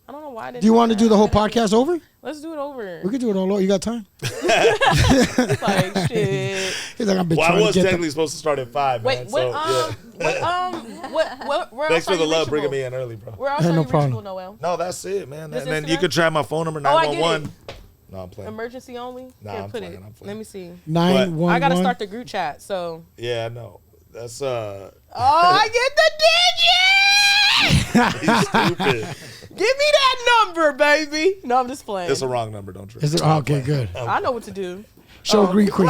I don't know why I didn't. Do you want to that. do the whole podcast over? Let's do it over. We could do it all over. You got time? It's like shit. He's like, I've been Well, I trying was to get technically supposed to start at 5, Wait, man. what? So, yeah. Where Thanks else are for the you love bringing reachable? me in early, bro. Where else Hey, are no you problem. reachable, Noel? No, that's it, man. Just And then you Instagram? could try my phone number, Oh, I get 911. No, I'm playing. Emergency only. Nah, Here, I'm put playing, it. I'm playing. Let me see. 911. I gotta start the group chat. So. Yeah, I know. That's Oh, I get the digits. he's stupid. Give me that number, baby. No, I'm just playing. It's a wrong number, don't trip. Is it? Okay, good. I know what to do. Show Green Queen.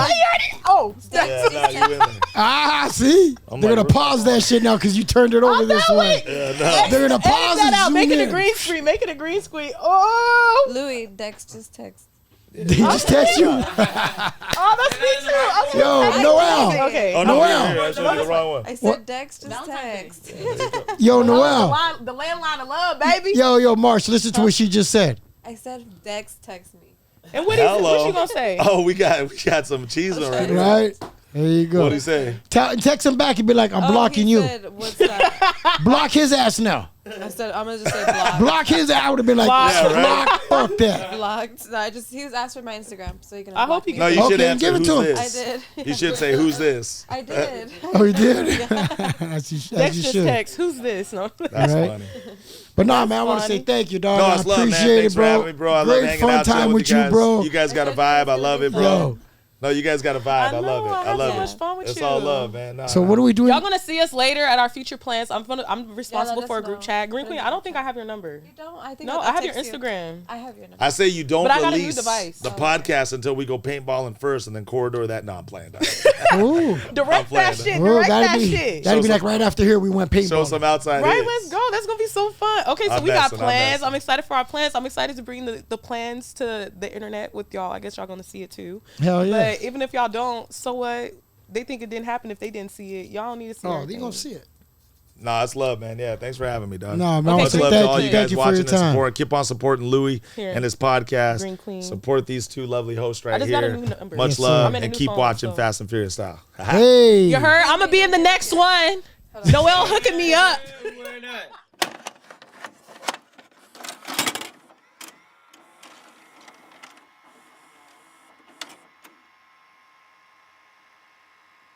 Oh, Yeah, no, you in there. Ah, see? I'm They're like, going to pause that shit now because you turned it over this way. Yeah, no. They're going to pause Edit that and out. zoom Make it in. a green screen. Make it a green screen. Oh, Louie, Dex just text. Did he just text you? oh, that's me too. Okay. Yo, Noel. Okay. Oh, no, Noel. here, I showed you the wrong one. I said What? Dex just text. Yo, The Noel. landline of love, baby. Yo, Marsh, listen to what she just said. I said Dex text me. And what Hello. she gonna say? Oh, we got some cheese right here. Right? There you go. What'd he say? Text him back and be like, I'm blocking he you. Said, what's up? Block his ass now. I said, I'm gonna just say blocked. Block his ass. I would have been like, Block. Yeah, right. block, fuck that. Blocked. No, he was asked for my Instagram, so you can. I hope unblock he me. No, you should Okay, answer give it who's to him. this. I did. You should say who's this. I did. Oh, he did? as you Dex you just should. text. Who's this? No. That's Right. funny. But nah, man, I want to say funny. thank you, dog. No, I it's love, man. appreciate Thanks it, for bro. having me, bro. I love Great hanging fun out time chilling with you you, guys. bro. You guys got a vibe. I love it, bro. Yo, No, you guys got a vibe. I love it. I have love so it. much fun with It's you. all love, man. Nah, So what are we doing? Y'all gonna see us later at our future plans. I'm responsible let for a us group know. chat. Green Put Queen, it in I the don't think I have your number. You don't? I think No, I'll I have your text you. Instagram. I have your number. I say you don't But I got a new release device. the Oh, podcast until we go paintballing first, and then corridor that. No, I'm playing. Ooh. Direct playing, that shit. Ooh, Direct that that'd be shit. that'd be Show like right after here we went Show paintball. some outside Right, hits. let's go. That's gonna be so fun. Okay, so I'm we got messing, I'm plans. messing. I'm excited for our plans. I'm excited to bring the plans to the internet with y'all. I guess y'all gonna see it too. Hell yeah. But even if y'all don't, so what? They think it didn't happen if they didn't see it. Y'all don't need to see it. Oh, they gonna see it. Nah, it's love, man. Yeah, thanks for having me, dog. No, man. Okay, Much so love to all thank you you. guys Thank you for watching your and time. support. Keep on supporting Louie Here. and his podcast. Green Queen. Support these two lovely hosts right I just got a here. new number. Much Yes, sir. love I'm in a and new keep phone, watching so- Fast and Furious style. Hey. You heard? I'm gonna be in the next one. Noel hooking me up. We're not.